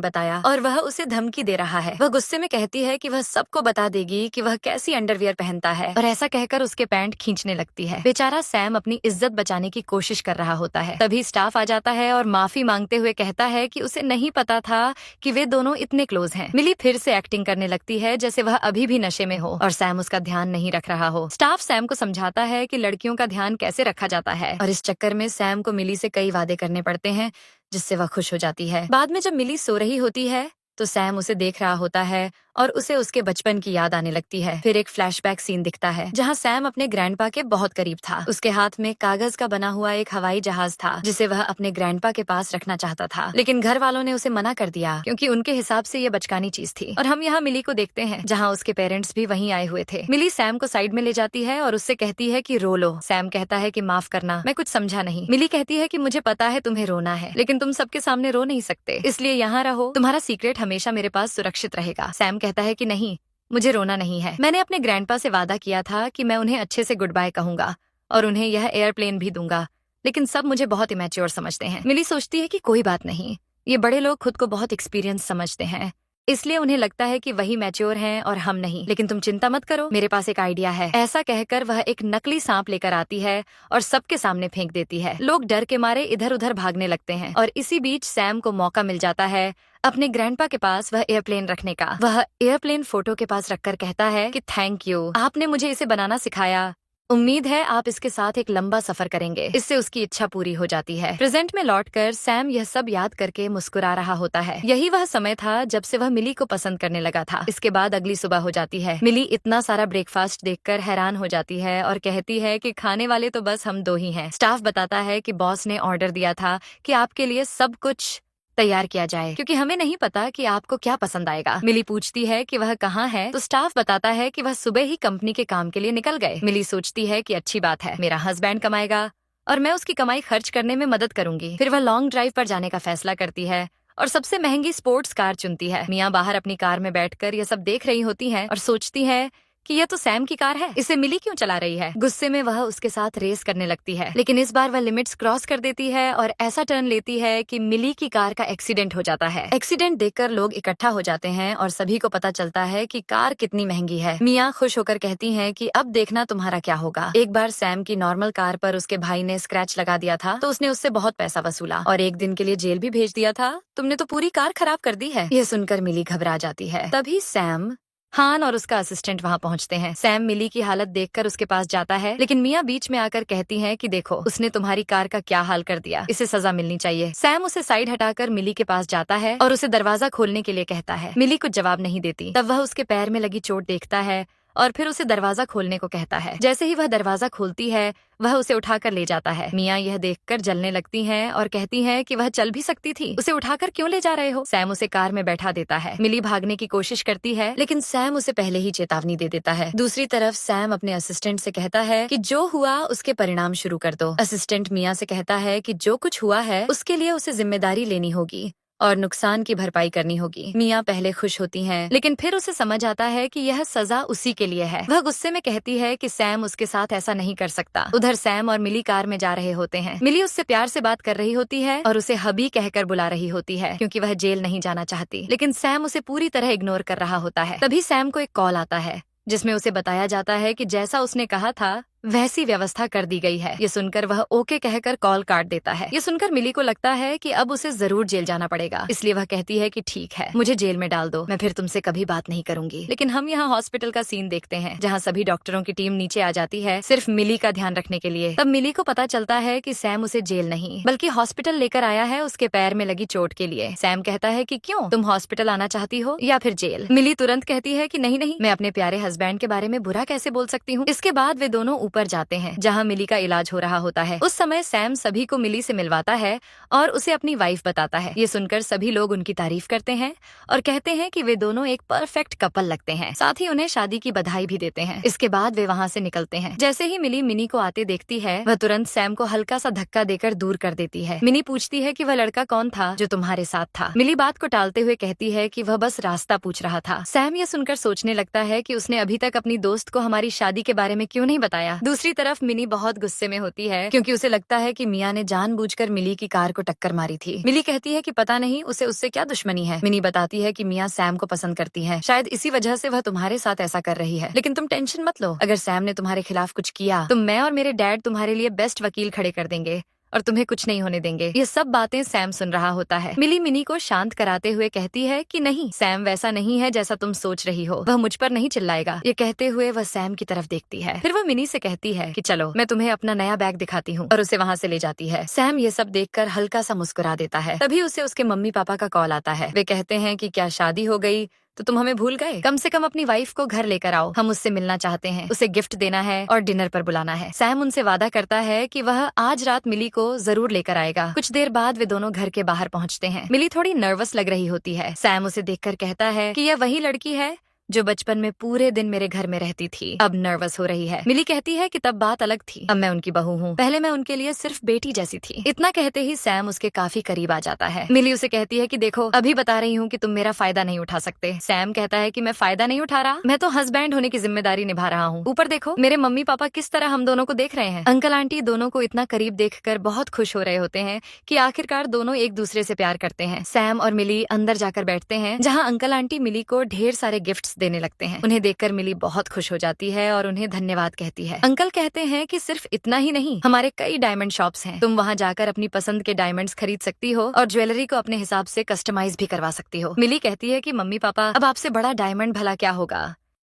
बताया और वह उसे धमकी दे रहा है। वह गुस्से में कहती है कि वह सबको बता देगी कि वह कैसी अंडरवियर पहनता है और ऐसा कहकर उसके पैंट खींचने लगती है। बेचारा सैम अपनी इज्जत बचाने की कोशिश कर रहा होता है। तभी स्टाफ आ जाता है और माफी मांगते हुए कहता है कि उसे नहीं पता था कि वे दोनों इतने क्लोज हैं। मिली फिर से एक्टिंग करने लगती है जैसे वह अभी भी नशे में हो और सैम उसका ध्यान नहीं रख रहा हो। स्टाफ सैम को समझाता है कि लड़कियों का ध्यान कैसे रखा जाता है और इस चक्कर में सैम को मिली से कई वादे करने पड़ते हैं, जिससे वह खुश हो जाती है। बाद में जब मिली सो रही होती है तो सैम उसे देख रहा होता है और उसे उसके बचपन की याद आने लगती है। फिर एक फ्लैशबैक सीन दिखता है जहाँ सैम अपने ग्रैंडपा के बहुत करीब था। उसके हाथ में कागज का बना हुआ एक हवाई जहाज था जिसे वह अपने ग्रैंडपा के पास रखना चाहता था, लेकिन घर वालों ने उसे मना कर दिया क्योंकि उनके हिसाब से ये बचकानी चीज थी। और हम यहाँ मिली को देखते हैं जहाँ उसके पेरेंट्स भी वहीं आए हुए थे। मिली सैम को साइड में ले जाती है और उससे कहती है कि रो लो। सैम कहता है कि माफ करना, मैं कुछ समझा नहीं। मिली कहती है कि मुझे पता है तुम्हें रोना है, लेकिन तुम सबके सामने रो नहीं सकते, इसलिए यहाँ रहो, तुम्हारा सीक्रेट हमेशा मेरे पास सुरक्षित रहेगा। सैम कहता है कि नहीं, मुझे रोना नहीं है। मैंने अपने ग्रैंडपा से वादा किया था कि मैं उन्हें अच्छे से गुड बाय कहूंगा और उन्हें यह एयरप्लेन भी दूंगा, लेकिन सब मुझे बहुत इमेच्योर समझते हैं। मिली सोचती है कि कोई बात नहीं, ये बड़े लोग खुद को बहुत एक्सपीरियंस समझते हैं, इसलिए उन्हें लगता है कि वही मैच्योर हैं और हम नहीं। लेकिन तुम चिंता मत करो, मेरे पास एक आइडिया है। ऐसा कहकर वह एक नकली सांप लेकर आती है और सबके सामने फेंक देती है। लोग डर के मारे इधर उधर भागने लगते हैं और इसी बीच सैम को मौका मिल जाता है अपने ग्रैंडपा के पास वह एयरप्लेन रखने का। वह एयरप्लेन फोटो के पास रखकर कहता है कि थैंक यू, आपने मुझे इसे बनाना सिखाया। उम्मीद है आप इसके साथ एक लंबा सफर करेंगे। इससे उसकी इच्छा पूरी हो जाती है। प्रेजेंट में लौटकर सैम यह सब याद करके मुस्कुरा रहा होता है। यही वह समय था जब से वह मिली को पसंद करने लगा था। इसके बाद अगली सुबह हो जाती है। मिली इतना सारा ब्रेकफास्ट देखकर हैरान हो जाती है और कहती है कि खाने वाले तो बस हम दो ही हैं। स्टाफ बताता है कि बॉस ने ऑर्डर दिया था कि आपके लिए सब कुछ तैयार किया जाए क्योंकि हमें नहीं पता कि आपको क्या पसंद आएगा। मिली पूछती है कि वह कहाँ है तो स्टाफ बताता है कि वह सुबह ही कंपनी के काम के लिए निकल गए। मिली सोचती है कि अच्छी बात है, मेरा हस्बैंड कमाएगा और मैं उसकी कमाई खर्च करने में मदद करूंगी। फिर वह लॉन्ग ड्राइव पर जाने का फैसला करती है और सबसे महंगी स्पोर्ट्स कार चुनती है। मियाँ बाहर अपनी कार में बैठकर यह सब देख रही होती हैं और सोचती है कि यह तो सैम की कार है, इसे मिली क्यों चला रही है। गुस्से में वह उसके साथ रेस करने लगती है, लेकिन इस बार वह लिमिट्स क्रॉस कर देती है और ऐसा टर्न लेती है कि मिली की कार का एक्सीडेंट हो जाता है। एक्सीडेंट देखकर लोग इकट्ठा हो जाते हैं और सभी को पता चलता है कि कार कितनी महंगी है। मियाँ खुश होकर कहती हैं कि अब देखना तुम्हारा क्या होगा। एक बार सैम की नॉर्मल कार पर उसके भाई ने स्क्रैच लगा दिया था तो उसने उससे बहुत पैसा वसूला और एक दिन के लिए जेल भी भेज दिया था। तुमने तो पूरी कार खराब कर दी है। यह सुनकर मिली घबरा जाती है। तभी सैम, हान और उसका असिस्टेंट वहाँ पहुँचते हैं। सैम मिली की हालत देखकर उसके पास जाता है, लेकिन मियाँ बीच में आकर कहती हैं कि देखो उसने तुम्हारी कार का क्या हाल कर दिया, इसे सजा मिलनी चाहिए। सैम उसे साइड हटाकर मिली के पास जाता है और उसे दरवाजा खोलने के लिए कहता है। मिली कुछ जवाब नहीं देती। तब वह उसके पैर में लगी चोट देखता है और फिर उसे दरवाजा खोलने को कहता है। जैसे ही वह दरवाजा खोलती है वह उसे उठाकर ले जाता है। मियाँ यह देखकर जलने लगती हैं और कहती हैं कि वह चल भी सकती थी, उसे उठाकर क्यों ले जा रहे हो। सैम उसे कार में बैठा देता है। मिली भागने की कोशिश करती है, लेकिन सैम उसे पहले ही चेतावनी दे देता है। दूसरी तरफ सैम अपने असिस्टेंट से कहता है कि जो हुआ उसके परिणाम शुरू कर दो। असिस्टेंट मियाँ से कहता है कि जो कुछ हुआ है उसके लिए उसे जिम्मेदारी लेनी होगी और नुकसान की भरपाई करनी होगी। मियाँ पहले खुश होती हैं, लेकिन फिर उसे समझ आता है कि यह सजा उसी के लिए है। वह गुस्से में कहती है कि सैम उसके साथ ऐसा नहीं कर सकता। उधर सैम और मिली कार में जा रहे होते हैं। मिली उससे प्यार से बात कर रही होती है और उसे हबी कहकर बुला रही होती है क्योंकि वह जेल नहीं जाना चाहती, लेकिन सैम उसे पूरी तरह इग्नोर कर रहा होता है। तभी सैम को एक कॉल आता है जिसमें उसे बताया जाता है कि जैसा उसने कहा था वैसी व्यवस्था कर दी गई है। ये सुनकर वह ओके कहकर कॉल काट देता है। ये सुनकर मिली को लगता है कि अब उसे जरूर जेल जाना पड़ेगा, इसलिए वह कहती है कि ठीक है, मुझे जेल में डाल दो, मैं फिर तुमसे कभी बात नहीं करूंगी। लेकिन हम यहाँ हॉस्पिटल का सीन देखते हैं जहाँ सभी डॉक्टरों की टीम नीचे आ जाती है सिर्फ मिली का ध्यान रखने के लिए। तब मिली को पता चलता है कि सैम उसे जेल नहीं बल्कि हॉस्पिटल लेकर आया है उसके पैर में लगी चोट के लिए। सैम कहता है कि क्यों, तुम हॉस्पिटल आना चाहती हो या फिर जेल? मिली तुरंत कहती है कि नहीं नहीं, मैं अपने प्यारे हस्बैंड के बारे में बुरा कैसे बोल सकती हूँ। इसके बाद वे दोनों ऊपर जाते हैं जहाँ मिली का इलाज हो रहा होता है। उस समय सैम सभी को मिली से मिलवाता है और उसे अपनी वाइफ बताता है। ये सुनकर सभी लोग उनकी तारीफ करते हैं और कहते हैं कि वे दोनों एक परफेक्ट कपल लगते हैं, साथ ही उन्हें शादी की बधाई भी देते हैं। इसके बाद वे वहाँ से निकलते हैं। जैसे ही मिली मिनी को आते देखती है, वह तुरंत सैम को हल्का सा धक्का देकर दूर कर देती है। मिनी पूछती है कि वह लड़का कौन था जो तुम्हारे साथ था। मिली बात को टालते हुए कहती है कि वह बस रास्ता पूछ रहा था। सैम ये सुनकर सोचने लगता है कि उसने अभी तक अपनी दोस्त को हमारी शादी के बारे में क्यों नहीं बताया। दूसरी तरफ मिनी बहुत गुस्से में होती है क्योंकि उसे लगता है कि मिया ने जानबूझकर मिली की कार को टक्कर मारी थी। मिली कहती है कि पता नहीं उसे उससे क्या दुश्मनी है। मिनी बताती है कि मिया सैम को पसंद करती है, शायद इसी वजह से वह तुम्हारे साथ ऐसा कर रही है। लेकिन तुम टेंशन मत लो, अगर सैम ने तुम्हारे खिलाफ कुछ किया तो मैं और मेरे डैड तुम्हारे लिए बेस्ट वकील खड़े कर देंगे और तुम्हें कुछ नहीं होने देंगे। ये सब बातें सैम सुन रहा होता है। मिली मिनी को शांत कराते हुए कहती है कि नहीं, सैम वैसा नहीं है जैसा तुम सोच रही हो, वह मुझ पर नहीं चिल्लाएगा। ये कहते हुए वह सैम की तरफ देखती है। फिर वह मिनी से कहती है कि चलो मैं तुम्हें अपना नया बैग दिखाती हूँ, और उसे वहाँ से ले जाती है। सैम ये सब देखकर हल्का सा मुस्कुरा देता है। तभी उसे उसके मम्मी पापा का कॉल आता है। वे कहते हैं कि क्या शादी हो गई तो तुम हमें भूल गए? कम से कम अपनी वाइफ को घर लेकर आओ, हम उससे मिलना चाहते हैं, उसे गिफ्ट देना है और डिनर पर बुलाना है। सैम उनसे वादा करता है कि वह आज रात मिली को जरूर लेकर आएगा। कुछ देर बाद वे दोनों घर के बाहर पहुंचते हैं। मिली थोड़ी नर्वस लग रही होती है। सैम उसे देखकर कहता है कि यह वही लड़की है जो बचपन में पूरे दिन मेरे घर में रहती थी, अब नर्वस हो रही है। मिली कहती है कि तब बात अलग थी, अब मैं उनकी बहू हूँ, पहले मैं उनके लिए सिर्फ बेटी जैसी थी। इतना कहते ही सैम उसके काफी करीब आ जाता है। मिली उसे कहती है कि देखो, अभी बता रही हूँ कि तुम मेरा फायदा नहीं उठा सकते। सैम कहता है कि मैं फायदा नहीं उठा रहा, मैं तो हस्बैंड होने की जिम्मेदारी निभा रहा हूँ। ऊपर देखो, मेरे मम्मी पापा किस तरह हम दोनों को देख रहे हैं। अंकल आंटी दोनों को इतना करीब देखकर बहुत खुश हो रहे होते हैं कि आखिरकार दोनों एक दूसरे से प्यार करते हैं। सैम और मिली अंदर जाकर बैठते हैं जहाँ अंकल आंटी मिली को ढेर सारे गिफ्ट्स देने लगते हैं। उन्हें देखकर मिली बहुत खुश हो जाती है और उन्हें धन्यवाद कहती है। अंकल कहते हैं कि सिर्फ इतना ही नहीं, हमारे कई डायमंड शॉप्स हैं, तुम वहाँ जाकर अपनी पसंद के डायमंड्स खरीद सकती हो और ज्वेलरी को अपने हिसाब से कस्टमाइज भी करवा सकती हो। मिली कहती है कि मम्मी पापा, अब आपसे बड़ा डायमंड भला क्या होगा,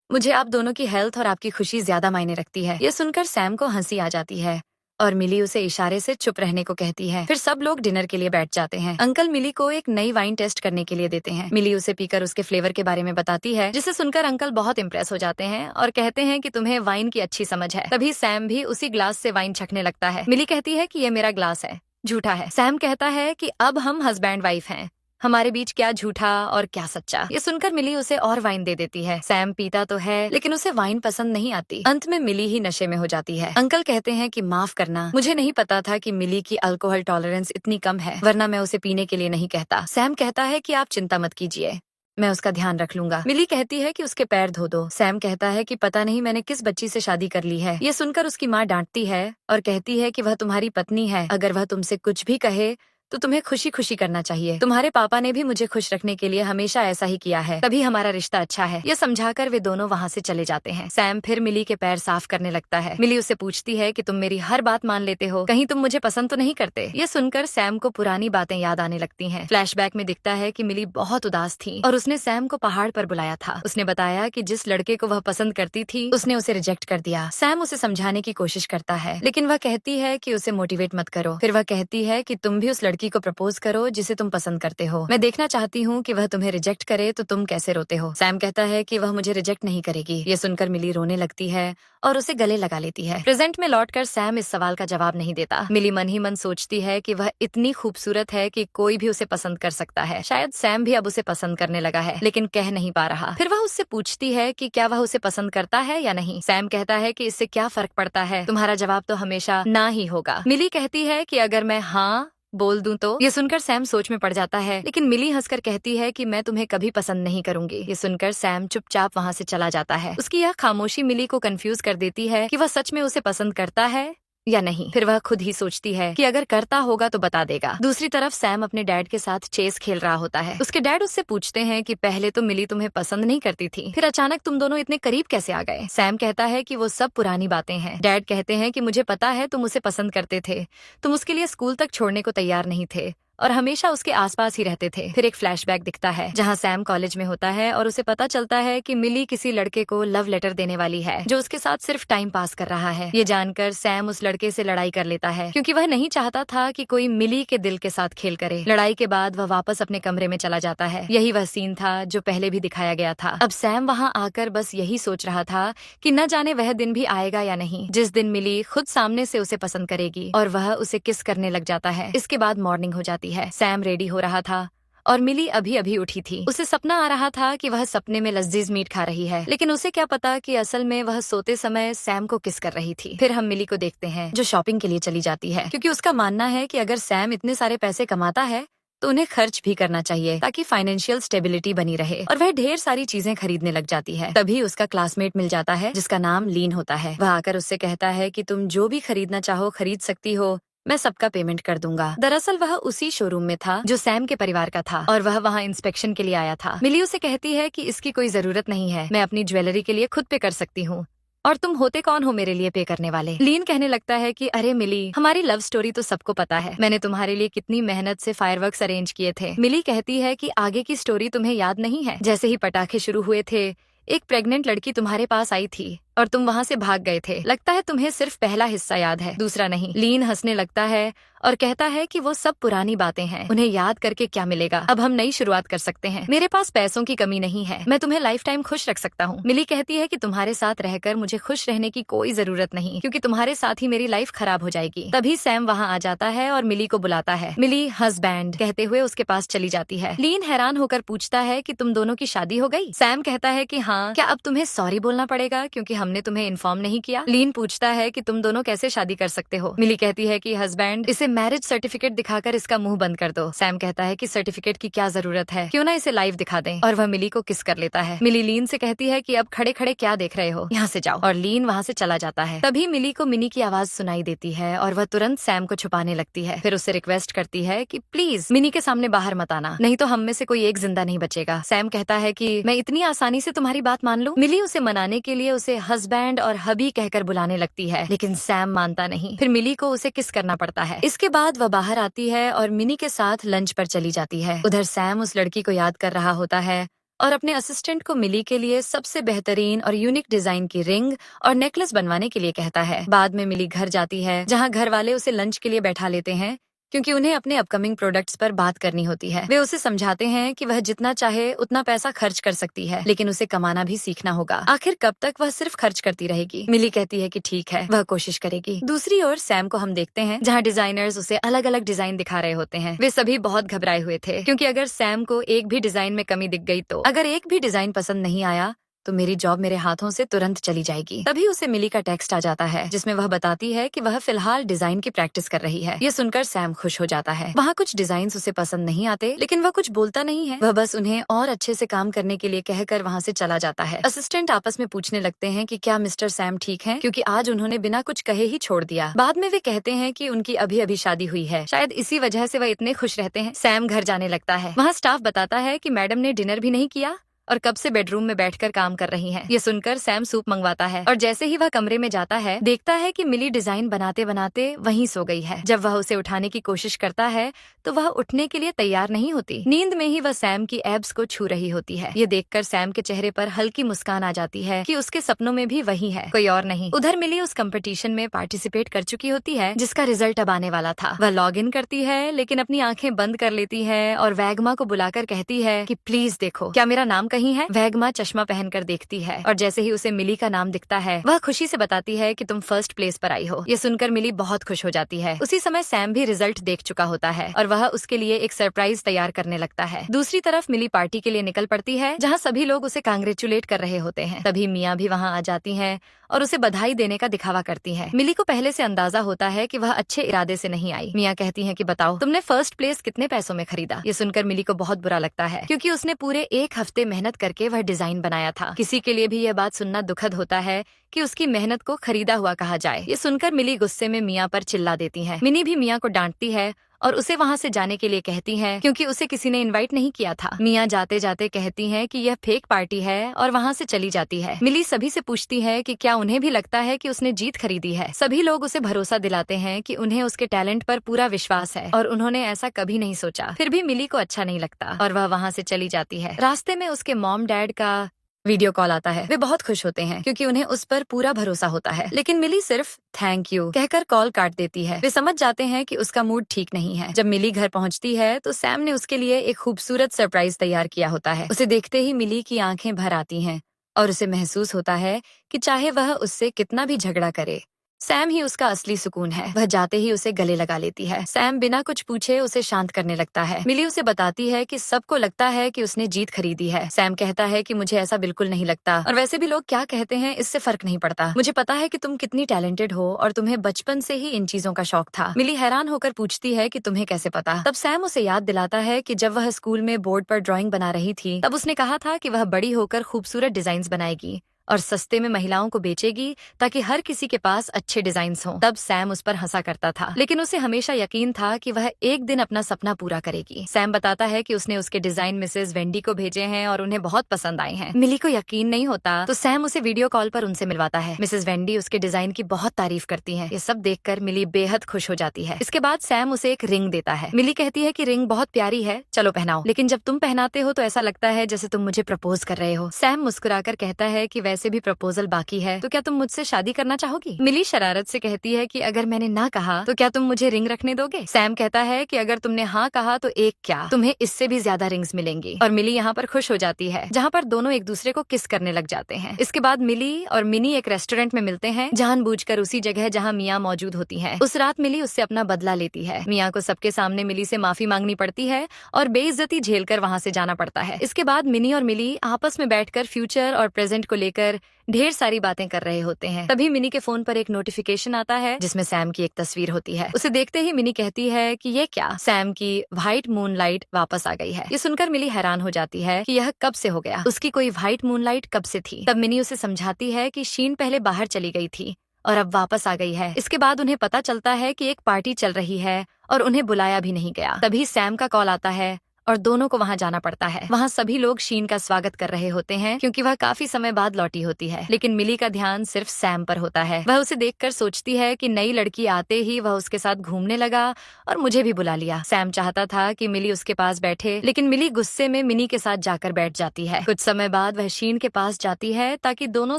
मुझे आप दोनों की हेल्थ और आपकी खुशी ज्यादा मायने रखती है। ये सुनकर सैम को हंसी आ जाती है और मिली उसे इशारे से चुप रहने को कहती है। फिर सब लोग डिनर के लिए बैठ जाते हैं। अंकल मिली को एक नई वाइन टेस्ट करने के लिए देते हैं। मिली उसे पीकर उसके फ्लेवर के बारे में बताती है, जिसे सुनकर अंकल बहुत इम्प्रेस हो जाते हैं और कहते हैं कि तुम्हें वाइन की अच्छी समझ है। तभी सैम भी उसी ग्लास से वाइन छकने लगता है। मिली कहती है कि ये मेरा ग्लास है, झूठा है। सैम कहता है कि अब हम हस्बैंड वाइफ हैं, हमारे बीच क्या झूठा और क्या सच्चा। ये सुनकर मिली उसे और वाइन दे देती है। सैम पीता तो है लेकिन उसे वाइन पसंद नहीं आती। अंत में मिली ही नशे में हो जाती है। अंकल कहते हैं कि माफ करना, मुझे नहीं पता था कि मिली की अल्कोहल टॉलरेंस इतनी कम है, वरना मैं उसे पीने के लिए नहीं कहता। सैम कहता है कि आप चिंता मत कीजिए, मैं उसका ध्यान रख लूंगा। मिली कहती है कि उसके पैर धो दो। सैम कहता है कि पता नहीं मैंने किस बच्ची से शादी कर ली है। ये सुनकर उसकी माँ डांटती है और कहती है कि वह तुम्हारी पत्नी है, अगर वह तुमसे कुछ भी कहे तो तुम्हें खुशी खुशी करना चाहिए। तुम्हारे पापा ने भी मुझे खुश रखने के लिए हमेशा ऐसा ही किया है, तभी हमारा रिश्ता अच्छा है। ये समझाकर वे दोनों वहाँ से चले जाते हैं। सैम फिर मिली के पैर साफ करने लगता है। मिली उससे पूछती है कि तुम मेरी हर बात मान लेते हो, कहीं तुम मुझे पसंद तो नहीं करते। ये सुनकर सैम को पुरानी बातें याद आने लगती हैं। फ्लैशबैक में दिखता है कि मिली बहुत उदास थी और उसने सैम को पहाड़ पर बुलाया था। उसने बताया कि जिस लड़के को वह पसंद करती थी उसने उसे रिजेक्ट कर दिया। सैम उसे समझाने की कोशिश करता है लेकिन वह कहती है कि उसे मोटिवेट मत करो। फिर वह कहती है कि तुम भी उस लड़की को प्रपोज करो जिसे तुम पसंद करते हो। मैं देखना चाहती हूँ कि वह तुम्हें रिजेक्ट करे तो तुम कैसे रोते हो। सैम कहता है कि वह मुझे रिजेक्ट नहीं करेगी। ये सुनकर मिली रोने लगती है और उसे गले लगा लेती है। प्रेजेंट में लौटकर सैम इस सवाल का जवाब नहीं देता। मिली मन ही मन सोचती है कि वह इतनी खूबसूरत है कि कोई भी उसे पसंद कर सकता है। शायद सैम भी अब उसे पसंद करने लगा है लेकिन कह नहीं पा रहा। फिर वह उससे पूछती है कि क्या वह उसे पसंद करता है या नहीं। सैम कहता है कि इससे क्या फर्क पड़ता है, तुम्हारा जवाब तो हमेशा ना ही होगा। मिली कहती है कि अगर मैं हाँ बोल दूं तो। ये सुनकर सैम सोच में पड़ जाता है लेकिन मिली हंसकर कहती है कि मैं तुम्हें कभी पसंद नहीं करूंगी। ये सुनकर सैम चुपचाप वहाँ से चला जाता है। उसकी यह खामोशी मिली को कंफ्यूज कर देती है कि वह सच में उसे पसंद करता है या नहीं। फिर वह खुद ही सोचती है कि अगर करता होगा तो बता देगा। दूसरी तरफ सैम अपने डैड के साथ चेस खेल रहा होता है। उसके डैड उससे पूछते हैं कि पहले तो मिली तुम्हें पसंद नहीं करती थी, फिर अचानक तुम दोनों इतने करीब कैसे आ गए। सैम कहता है कि वो सब पुरानी बातें हैं। डैड कहते हैं कि मुझे पता है तुम उसे पसंद करते थे, तुम उसके लिए स्कूल तक छोड़ने को तैयार नहीं थे और हमेशा उसके आसपास ही रहते थे। फिर एक फ्लैशबैक दिखता है जहां सैम कॉलेज में होता है और उसे पता चलता है कि मिली किसी लड़के को लव लेटर देने वाली है जो उसके साथ सिर्फ टाइम पास कर रहा है। ये जानकर सैम उस लड़के से लड़ाई कर लेता है क्योंकि वह नहीं चाहता था कि कोई मिली के दिल के साथ खेल करे। लड़ाई के बाद वह वापस अपने कमरे में चला जाता है। यही वह सीन था जो पहले भी दिखाया गया था। अब सैम वहाँ आकर बस यही सोच रहा था कि न जाने वह दिन भी आएगा या नहीं जिस दिन मिली खुद सामने से उसे पसंद करेगी और वह उसे किस करने लग जाता है। इसके बाद मॉर्निंग हो जाती है। सैम रेडी हो रहा था और मिली अभी अभी उठी थी। उसे सपना आ रहा था कि वह सपने में लजीज मीट खा रही है, लेकिन उसे क्या पता कि असल में वह सोते समय सैम को किस कर रही थी। फिर हम मिली को देखते हैं जो शॉपिंग के लिए चली जाती है क्योंकि उसका मानना है कि अगर सैम इतने सारे पैसे कमाता है तो उन्हें खर्च भी करना चाहिए ताकि फाइनेंशियल स्टेबिलिटी बनी रहे। और वह ढेर सारी चीजें खरीदने लग जाती है। तभी उसका क्लासमेट मिल जाता है जिसका नाम लीन होता है। वह आकर उससे कहता है कि तुम जो भी खरीदना चाहो खरीद सकती हो, मैं सबका पेमेंट कर दूंगा। दरअसल वह उसी शोरूम में था जो सैम के परिवार का था और वह वहाँ इंस्पेक्शन के लिए आया था। मिली उसे कहती है कि इसकी कोई जरूरत नहीं है, मैं अपनी ज्वेलरी के लिए खुद पे कर सकती हूँ और तुम होते कौन हो मेरे लिए पे करने वाले। लीन कहने लगता है कि अरे मिली, हमारी लव स्टोरी तो सबको पता है, मैंने तुम्हारे लिए कितनी मेहनत से फायरवर्क्स अरेंज किए थे। मिली कहती है कि आगे की स्टोरी तुम्हें याद नहीं है। जैसे ही पटाखे शुरू हुए थे एक प्रेग्नेंट लड़की तुम्हारे पास आई थी और तुम वहाँ से भाग गए थे। लगता है तुम्हें सिर्फ पहला हिस्सा याद है, दूसरा नहीं। लीन हंसने लगता है और कहता है कि वो सब पुरानी बातें हैं, उन्हें याद करके क्या मिलेगा, अब हम नई शुरुआत कर सकते हैं। मेरे पास पैसों की कमी नहीं है, मैं तुम्हें लाइफ टाइम खुश रख सकता हूँ। मिली कहती है कि तुम्हारे साथ रहकर मुझे खुश रहने की कोई जरूरत नहीं क्योंकि तुम्हारे साथ ही मेरी लाइफ खराब हो जाएगी। तभी सैम वहाँ आ जाता है और मिली को बुलाता है। मिली हस्बैंड कहते हुए उसके पास चली जाती है। लीन हैरान होकर पूछता है कि तुम दोनों की शादी हो गई। सैम कहता है कि हाँ, क्या अब तुम्हें सॉरी बोलना पड़ेगा क्योंकि हमने तुम्हें इन्फॉर्म नहीं किया। लीन पूछता है कि तुम दोनों कैसे शादी कर सकते हो। मिली कहती है कि हस्बैंड, इसे मैरिज सर्टिफिकेट दिखाकर इसका मुंह बंद कर दो। सैम कहता है कि सर्टिफिकेट की क्या जरूरत है, क्यों ना इसे लाइव दिखा दें, और वह मिली को किस कर लेता है। मिली लीन से कहती है कि अब खड़े खड़े क्या देख रहे हो, यहाँ से जाओ, और लीन वहाँ से चला जाता है। तभी मिली को मिनी की आवाज सुनाई देती है और वह तुरंत सैम को छुपाने लगती है। फिर उससे रिक्वेस्ट करती है कि प्लीज मिनी के सामने बाहर मत आना, नहीं तो हम में से कोई एक जिंदा नहीं बचेगा। सैम कहता है कि मैं इतनी आसानी से तुम्हारी बात मान लूं। मिली उसे मनाने के लिए उसे हस्बैंड और हबी कहकर बुलाने लगती है, लेकिन सैम मानता नहीं। फिर मिली को उसे किस करना पड़ता है। इसके बाद वह बाहर आती है और मिनी के साथ लंच पर चली जाती है। उधर सैम उस लड़की को याद कर रहा होता है और अपने असिस्टेंट को मिली के लिए सबसे बेहतरीन और यूनिक डिजाइन की रिंग और नेकलेस बनवाने के लिए कहता है। बाद में मिली घर जाती है जहाँ घर वाले उसे लंच के लिए बैठा लेते हैं क्योंकि उन्हें अपने अपकमिंग प्रोडक्ट्स पर बात करनी होती है। वे उसे समझाते हैं कि वह जितना चाहे उतना पैसा खर्च कर सकती है, लेकिन उसे कमाना भी सीखना होगा। आखिर कब तक वह सिर्फ खर्च करती रहेगी। मिली कहती है कि ठीक है, वह कोशिश करेगी। दूसरी ओर सैम को हम देखते हैं जहाँ डिजाइनर्स उसे अलग अलग डिजाइन दिखा रहे होते हैं। वे सभी बहुत घबराए हुए थे क्योंकि अगर सैम को एक भी डिजाइन में कमी दिख गई तो अगर एक भी डिजाइन पसंद नहीं आया तो मेरी जॉब मेरे हाथों से तुरंत चली जाएगी। तभी उसे मिली का टेक्स्ट आ जाता है जिसमें वह बताती है कि वह फिलहाल डिजाइन की प्रैक्टिस कर रही है। ये सुनकर सैम खुश हो जाता है। वहाँ कुछ डिजाइन उसे पसंद नहीं आते, लेकिन वह कुछ बोलता नहीं है। वह बस उन्हें और अच्छे से काम करने के लिए कहकर वहाँ से चला जाता है। असिस्टेंट आपस में पूछने लगते हैं कि क्या मिस्टर सैम ठीक है, क्योंकि आज उन्होंने बिना कुछ कहे ही छोड़ दिया। बाद में वे कहते हैं कि उनकी अभी अभी शादी हुई है, शायद इसी वजह से वह इतने खुश रहते हैं। सैम घर जाने लगता है। वहाँ स्टाफ बताता है कि मैडम ने डिनर भी नहीं किया और कब से बेडरूम में बैठकर काम कर रही हैं। ये सुनकर सैम सूप मंगवाता है और जैसे ही वह कमरे में जाता है देखता है कि मिली डिजाइन बनाते बनाते वहीं सो गई है। जब वह उसे उठाने की कोशिश करता है तो वह उठने के लिए तैयार नहीं होती। नींद में ही वह सैम की एब्स को छू रही होती है। ये देखकर सैम के चेहरे पर हल्की मुस्कान आ जाती है कि उसके सपनों में भी वही है, कोई और नहीं। उधर मिली उस कंपटीशन में पार्टिसिपेट कर चुकी होती है जिसका रिजल्ट अब आने वाला था। वह लॉग इन करती है लेकिन अपनी आंखें बंद कर लेती है और वैगमा को बुलाकर कहती है कि प्लीज देखो, क्या मेरा नाम कहीं है। वैगमा चश्मा पहनकर देखती है और जैसे ही उसे मिली का नाम दिखता है वह खुशी से बताती है कि तुम फर्स्ट प्लेस पर आई हो। ये सुनकर मिली बहुत खुश हो जाती है। उसी समय सैम भी रिजल्ट देख चुका होता है और वह उसके लिए एक सरप्राइज तैयार करने लगता है। दूसरी तरफ मिली पार्टी के लिए निकल पड़ती है जहाँ सभी लोग उसे कांग्रेचुलेट कर रहे होते हैं। तभी मियाँ भी वहाँ आ जाती है और उसे बधाई देने का दिखावा करती है। मिली को पहले से अंदाजा होता है कि वह अच्छे इरादे से नहीं आई। मियाँ कहती हैं कि बताओ तुमने फर्स्ट प्लेस कितने पैसों में खरीदा। ये सुनकर मिली को बहुत बुरा लगता है क्योंकि उसने पूरे एक हफ्ते मेहनत मेहनत करके वह डिजाइन बनाया था। किसी के लिए भी यह बात सुनना दुखद होता है कि उसकी मेहनत को खरीदा हुआ कहा जाए। ये सुनकर मिली गुस्से में मिया पर चिल्ला देती है। मिनी भी मिया को डांटती है और उसे वहाँ से जाने के लिए कहती हैं क्योंकि उसे किसी ने इनवाइट नहीं किया था। मिया जाते जाते कहती हैं कि यह फेक पार्टी है और वहाँ से चली जाती है। मिली सभी से पूछती है कि क्या उन्हें भी लगता है कि उसने जीत खरीदी है। सभी लोग उसे भरोसा दिलाते हैं कि उन्हें उसके टैलेंट पर पूरा विश्वास है और उन्होंने ऐसा कभी नहीं सोचा। फिर भी मिली को अच्छा नहीं लगता और वह वहाँ से चली जाती है। रास्ते में उसके मॉम डैड का वीडियो कॉल आता है। वे बहुत खुश होते हैं क्योंकि उन्हें उस पर पूरा भरोसा होता है, लेकिन मिली सिर्फ थैंक यू कहकर कॉल काट देती है। वे समझ जाते हैं कि उसका मूड ठीक नहीं है। जब मिली घर पहुंचती है तो सैम ने उसके लिए एक खूबसूरत सरप्राइज तैयार किया होता है। उसे देखते ही मिली की आंखें भर आती हैं और उसे महसूस होता है कि चाहे वह उससे कितना भी झगड़ा करे, सैम ही उसका असली सुकून है। वह जाते ही उसे गले लगा लेती है। सैम बिना कुछ पूछे उसे शांत करने लगता है। मिली उसे बताती है कि सबको लगता है कि उसने जीत खरीदी है। सैम कहता है कि मुझे ऐसा बिल्कुल नहीं लगता और वैसे भी लोग क्या कहते हैं इससे फर्क नहीं पड़ता। मुझे पता है कि तुम कितनी टैलेंटेड हो और तुम्हें बचपन से ही इन चीजों का शौक था। मिली हैरान होकर पूछती है कि तुम्हें कैसे पता। तब सैम उसे याद दिलाता है कि जब वह स्कूल में बोर्ड पर ड्राइंग बना रही थी तब उसने कहा था कि वह बड़ी होकर खूबसूरत डिजाइन बनाएगी और सस्ते में महिलाओं को बेचेगी ताकि हर किसी के पास अच्छे डिजाइन्स हों। तब सैम उस पर हंसा करता था, लेकिन उसे हमेशा यकीन था कि वह एक दिन अपना सपना पूरा करेगी। सैम बताता है कि उसने उसके डिजाइन मिसेस वेंडी को भेजे हैं और उन्हें बहुत पसंद आए हैं। मिली को यकीन नहीं होता तो सैम उसे वीडियो कॉल पर उनसे मिलवाता है। मिसेस वेंडी उसके डिजाइन की बहुत तारीफ करती है। ये सब देखकर मिली बेहद खुश हो जाती है। इसके बाद सैम उसे एक रिंग देता है। मिली कहती है कि रिंग बहुत प्यारी है, चलो पहनाओ, लेकिन जब तुम पहनाते हो तो ऐसा लगता है जैसे तुम मुझे प्रपोज कर रहे हो। सैम मुस्कुराकर कहता है कि वैसे भी प्रपोजल बाकी है, तो क्या तुम मुझसे शादी करना चाहोगी? मिली शरारत से कहती है कि अगर मैंने ना कहा तो क्या तुम मुझे रिंग रखने दोगे? सैम कहता है कि अगर तुमने हाँ कहा तो एक क्या, तुम्हें इससे भी ज्यादा रिंग्स मिलेंगी। और मिली यहाँ पर खुश हो जाती है, जहाँ पर दोनों एक दूसरे को किस करने लग जाते हैं। इसके बाद मिली और मिनी एक रेस्टोरेंट में मिलते हैं, जानबूझकर उसी जगह जहाँ मिया मौजूद होती है। उस रात मिली उससे अपना बदला लेती है। मिया को सबके सामने मिली से माफी मांगनी पड़ती है और बेइज्जती झेलकर वहाँ से जाना पड़ता है। इसके बाद मिनी और मिली आपस में बैठकर फ्यूचर और प्रेजेंट को लेकर ढेर सारी बातें कर रहे होते हैं। तभी मिनी के फोन पर एक नोटिफिकेशन आता है जिसमें सैम की एक तस्वीर होती है। उसे देखते ही मिनी कहती है कि ये क्या, सैम की व्हाइट मूनलाइट वापस आ गई है। ये सुनकर मिली हैरान हो जाती है कि यह कब से हो गया, उसकी कोई व्हाइट मूनलाइट कब से थी। तब मिनी उसे समझाती है कि शीन पहले बाहर चली गई थी और अब वापस आ गई है। इसके बाद उन्हें पता चलता है कि एक पार्टी चल रही है और उन्हें बुलाया भी नहीं गया। तभी सैम का कॉल आता है और दोनों को वहां जाना पड़ता है। वहां सभी लोग शीन का स्वागत कर रहे होते हैं क्योंकि वह काफी समय बाद लौटी होती है, लेकिन मिली का ध्यान सिर्फ सैम पर होता है। वह उसे देखकर सोचती है कि नई लड़की आते ही वह उसके साथ घूमने लगा और मुझे भी बुला लिया। सैम चाहता था कि मिली उसके पास बैठे, लेकिन मिली गुस्से में मिनी के साथ जाकर बैठ जाती है। कुछ समय बाद वह शीन के पास जाती है ताकि दोनों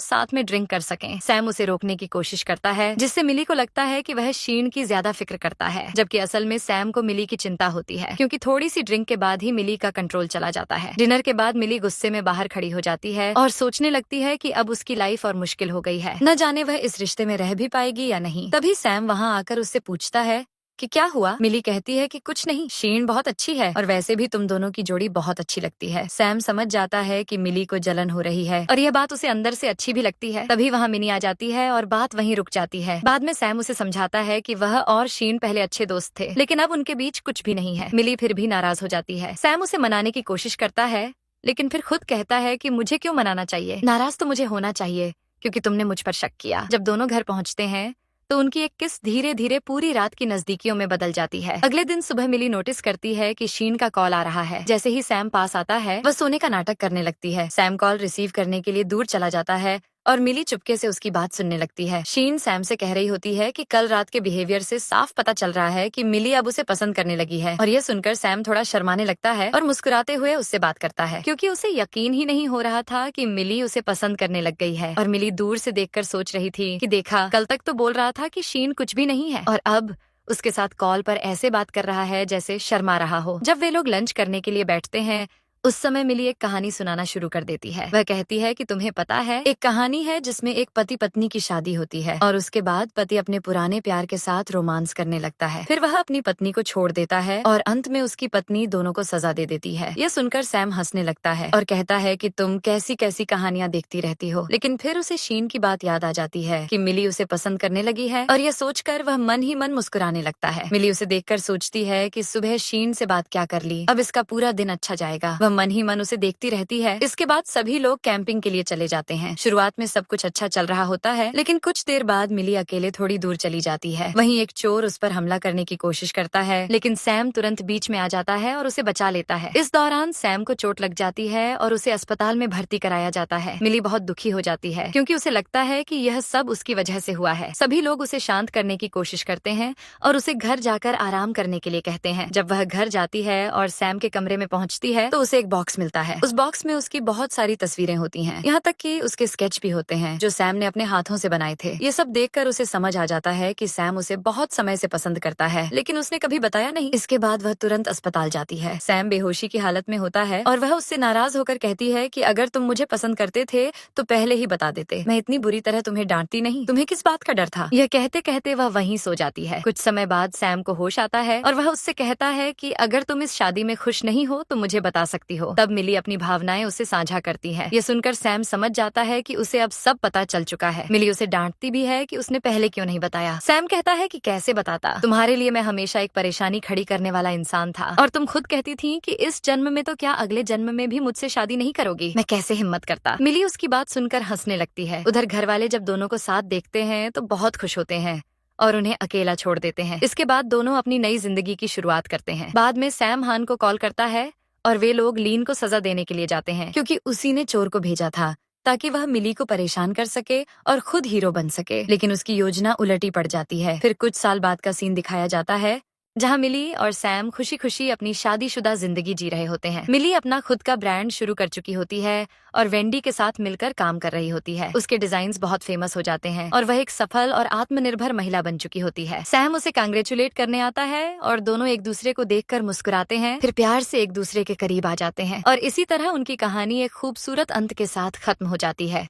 साथ में ड्रिंक कर सकें। सैम उसे रोकने की कोशिश करता है, जिससे मिली को लगता है कि वह शीन की ज्यादा फिक्र करता है, जबकि असल में सैम को मिली की चिंता होती है क्योंकि थोड़ी सी ड्रिंक के बाद ही मिली का कंट्रोल चला जाता है। डिनर के बाद मिली गुस्से में बाहर खड़ी हो जाती है और सोचने लगती है कि अब उसकी लाइफ और मुश्किल हो गई है, न जाने वह इस रिश्ते में रह भी पाएगी या नहीं। तभी सैम वहाँ आकर उससे पूछता है कि क्या हुआ। मिली कहती है कि कुछ नहीं, शीन बहुत अच्छी है और वैसे भी तुम दोनों की जोड़ी बहुत अच्छी लगती है। सैम समझ जाता है कि मिली को जलन हो रही है और यह बात उसे अंदर से अच्छी भी लगती है। तभी वहाँ मिनी आ जाती है और बात वहीं रुक जाती है। बाद में सैम उसे समझाता है कि वह और शीन पहले अच्छे दोस्त थे, लेकिन अब उनके बीच कुछ भी नहीं है। मिली फिर भी नाराज हो जाती है। सैम उसे मनाने की कोशिश करता है, लेकिन फिर खुद कहता है कि मुझे क्यों मनाना चाहिए, नाराज तो मुझे होना चाहिए क्योंकि तुमने मुझ पर शक किया। जब दोनों घर पहुँचते हैं तो उनकी एक किस धीरे धीरे पूरी रात की नजदीकियों में बदल जाती है। अगले दिन सुबह मिली नोटिस करती है कि शीन का कॉल आ रहा है। जैसे ही सैम पास आता है वह सोने का नाटक करने लगती है। सैम कॉल रिसीव करने के लिए दूर चला जाता है और मिली चुपके से उसकी बात सुनने लगती है। शीन सैम से कह रही होती है कि कल रात के बिहेवियर से साफ पता चल रहा है कि मिली अब उसे पसंद करने लगी है। और यह सुनकर सैम थोड़ा शर्माने लगता है और मुस्कुराते हुए उससे बात करता है क्योंकि उसे यकीन ही नहीं हो रहा था कि मिली उसे पसंद करने लग गई है। और मिली दूर से देखकर सोच रही थी कि देखा, कल तक तो बोल रहा था कि शीन कुछ भी नहीं है और अब उसके साथ कॉल पर ऐसे बात कर रहा है जैसे शर्मा रहा हो। जब वे लोग लंच करने के लिए बैठते हैं उस समय मिली एक कहानी सुनाना शुरू कर देती है। वह कहती है कि तुम्हें पता है, एक कहानी है जिसमें एक पति पत्नी की शादी होती है और उसके बाद पति अपने पुराने प्यार के साथ रोमांस करने लगता है। फिर वह अपनी पत्नी को छोड़ देता है और अंत में उसकी पत्नी दोनों को सजा दे देती है। यह सुनकर सैम हंसने लगता है और कहता है कि तुम कैसी कैसी कहानियां देखती रहती हो। लेकिन फिर उसे शीन की बात याद आ जाती है कि मिली उसे पसंद करने लगी है और यह सोचकर वह मन ही मन मुस्कुराने लगता है। मिली उसे देखकर सोचती है कि सुबह शीन से बात क्या कर ली, अब इसका पूरा दिन अच्छा जाएगा। वह मन ही मन उसे देखती रहती है। इसके बाद सभी लोग कैंपिंग के लिए चले जाते हैं। शुरुआत में सब कुछ अच्छा चल रहा होता है, लेकिन कुछ देर बाद मिली अकेले थोड़ी दूर चली जाती है। वहीं एक चोर उस पर हमला करने की कोशिश करता है, लेकिन सैम तुरंत बीच में आ जाता है और उसे बचा लेता है। इस दौरान सैम को चोट लग जाती है और उसे अस्पताल में भर्ती कराया जाता है। मिली बहुत दुखी हो जाती है क्योंकि उसे लगता है कि यह सब उसकी वजह से हुआ है। सभी लोग उसे शांत करने की कोशिश करते हैं और उसे घर जाकर आराम करने के लिए कहते हैं। जब वह घर जाती है और सैम के कमरे में पहुंचती है तो उसे एक बॉक्स मिलता है। उस बॉक्स में उसकी बहुत सारी तस्वीरें होती हैं, यहाँ तक कि उसके स्केच भी होते हैं जो सैम ने अपने हाथों से बनाए थे। ये सब देखकर उसे समझ आ जाता है कि सैम उसे बहुत समय से पसंद करता है, लेकिन उसने कभी बताया नहीं। इसके बाद वह तुरंत अस्पताल जाती है। सैम बेहोशी की हालत में होता है और वह उससे नाराज होकर कहती है कि अगर तुम मुझे पसंद करते थे तो पहले ही बता देते, मैं इतनी बुरी तरह तुम्हें डांटती नहीं, तुम्हें किस बात का डर था। यह कहते कहते वह वहीं सो जाती है। कुछ समय बाद सैम को होश आता है और वह उससे कहता है कि अगर तुम इस शादी में खुश नहीं हो तो मुझे बता सकती हो। तब मिली अपनी भावनाएं उससे साझा करती है। ये सुनकर सैम समझ जाता है कि उसे अब सब पता चल चुका है। मिली उसे डांटती भी है कि उसने पहले क्यों नहीं बताया। सैम कहता है कि कैसे बताता, तुम्हारे लिए मैं हमेशा एक परेशानी खड़ी करने वाला इंसान था और तुम खुद कहती थी कि इस जन्म में तो क्या अगले जन्म में भी मुझसे शादी नहीं करोगी, मैं कैसे हिम्मत करता। मिली उसकी बात सुनकर हंसने लगती है। उधर घर वाले जब दोनों को साथ देखते हैं तो बहुत खुश होते हैं और उन्हें अकेला छोड़ देते हैं। इसके बाद दोनों अपनी नई जिंदगी की शुरुआत करते हैं। बाद में सैम हान को कॉल करता है और वे लोग लीन को सजा देने के लिए जाते हैं क्योंकि उसी ने चोर को भेजा था ताकि वह मिली को परेशान कर सके और खुद हीरो बन सके। लेकिन उसकी योजना उलटी पड़ जाती है। फिर कुछ साल बाद का सीन दिखाया जाता है जहाँ मिली और सैम खुशी खुशी अपनी शादीशुदा जिंदगी जी रहे होते हैं। मिली अपना खुद का ब्रांड शुरू कर चुकी होती है और वेंडी के साथ मिलकर काम कर रही होती है। उसके डिजाइन्स बहुत फेमस हो जाते हैं और वह एक सफल और आत्मनिर्भर महिला बन चुकी होती है। सैम उसे कांग्रेचुलेट करने आता है और दोनों एक दूसरे को देखकर मुस्कुराते हैं, फिर प्यार से एक दूसरे के करीब आ जाते हैं और इसी तरह उनकी कहानी एक खूबसूरत अंत के साथ खत्म हो जाती है।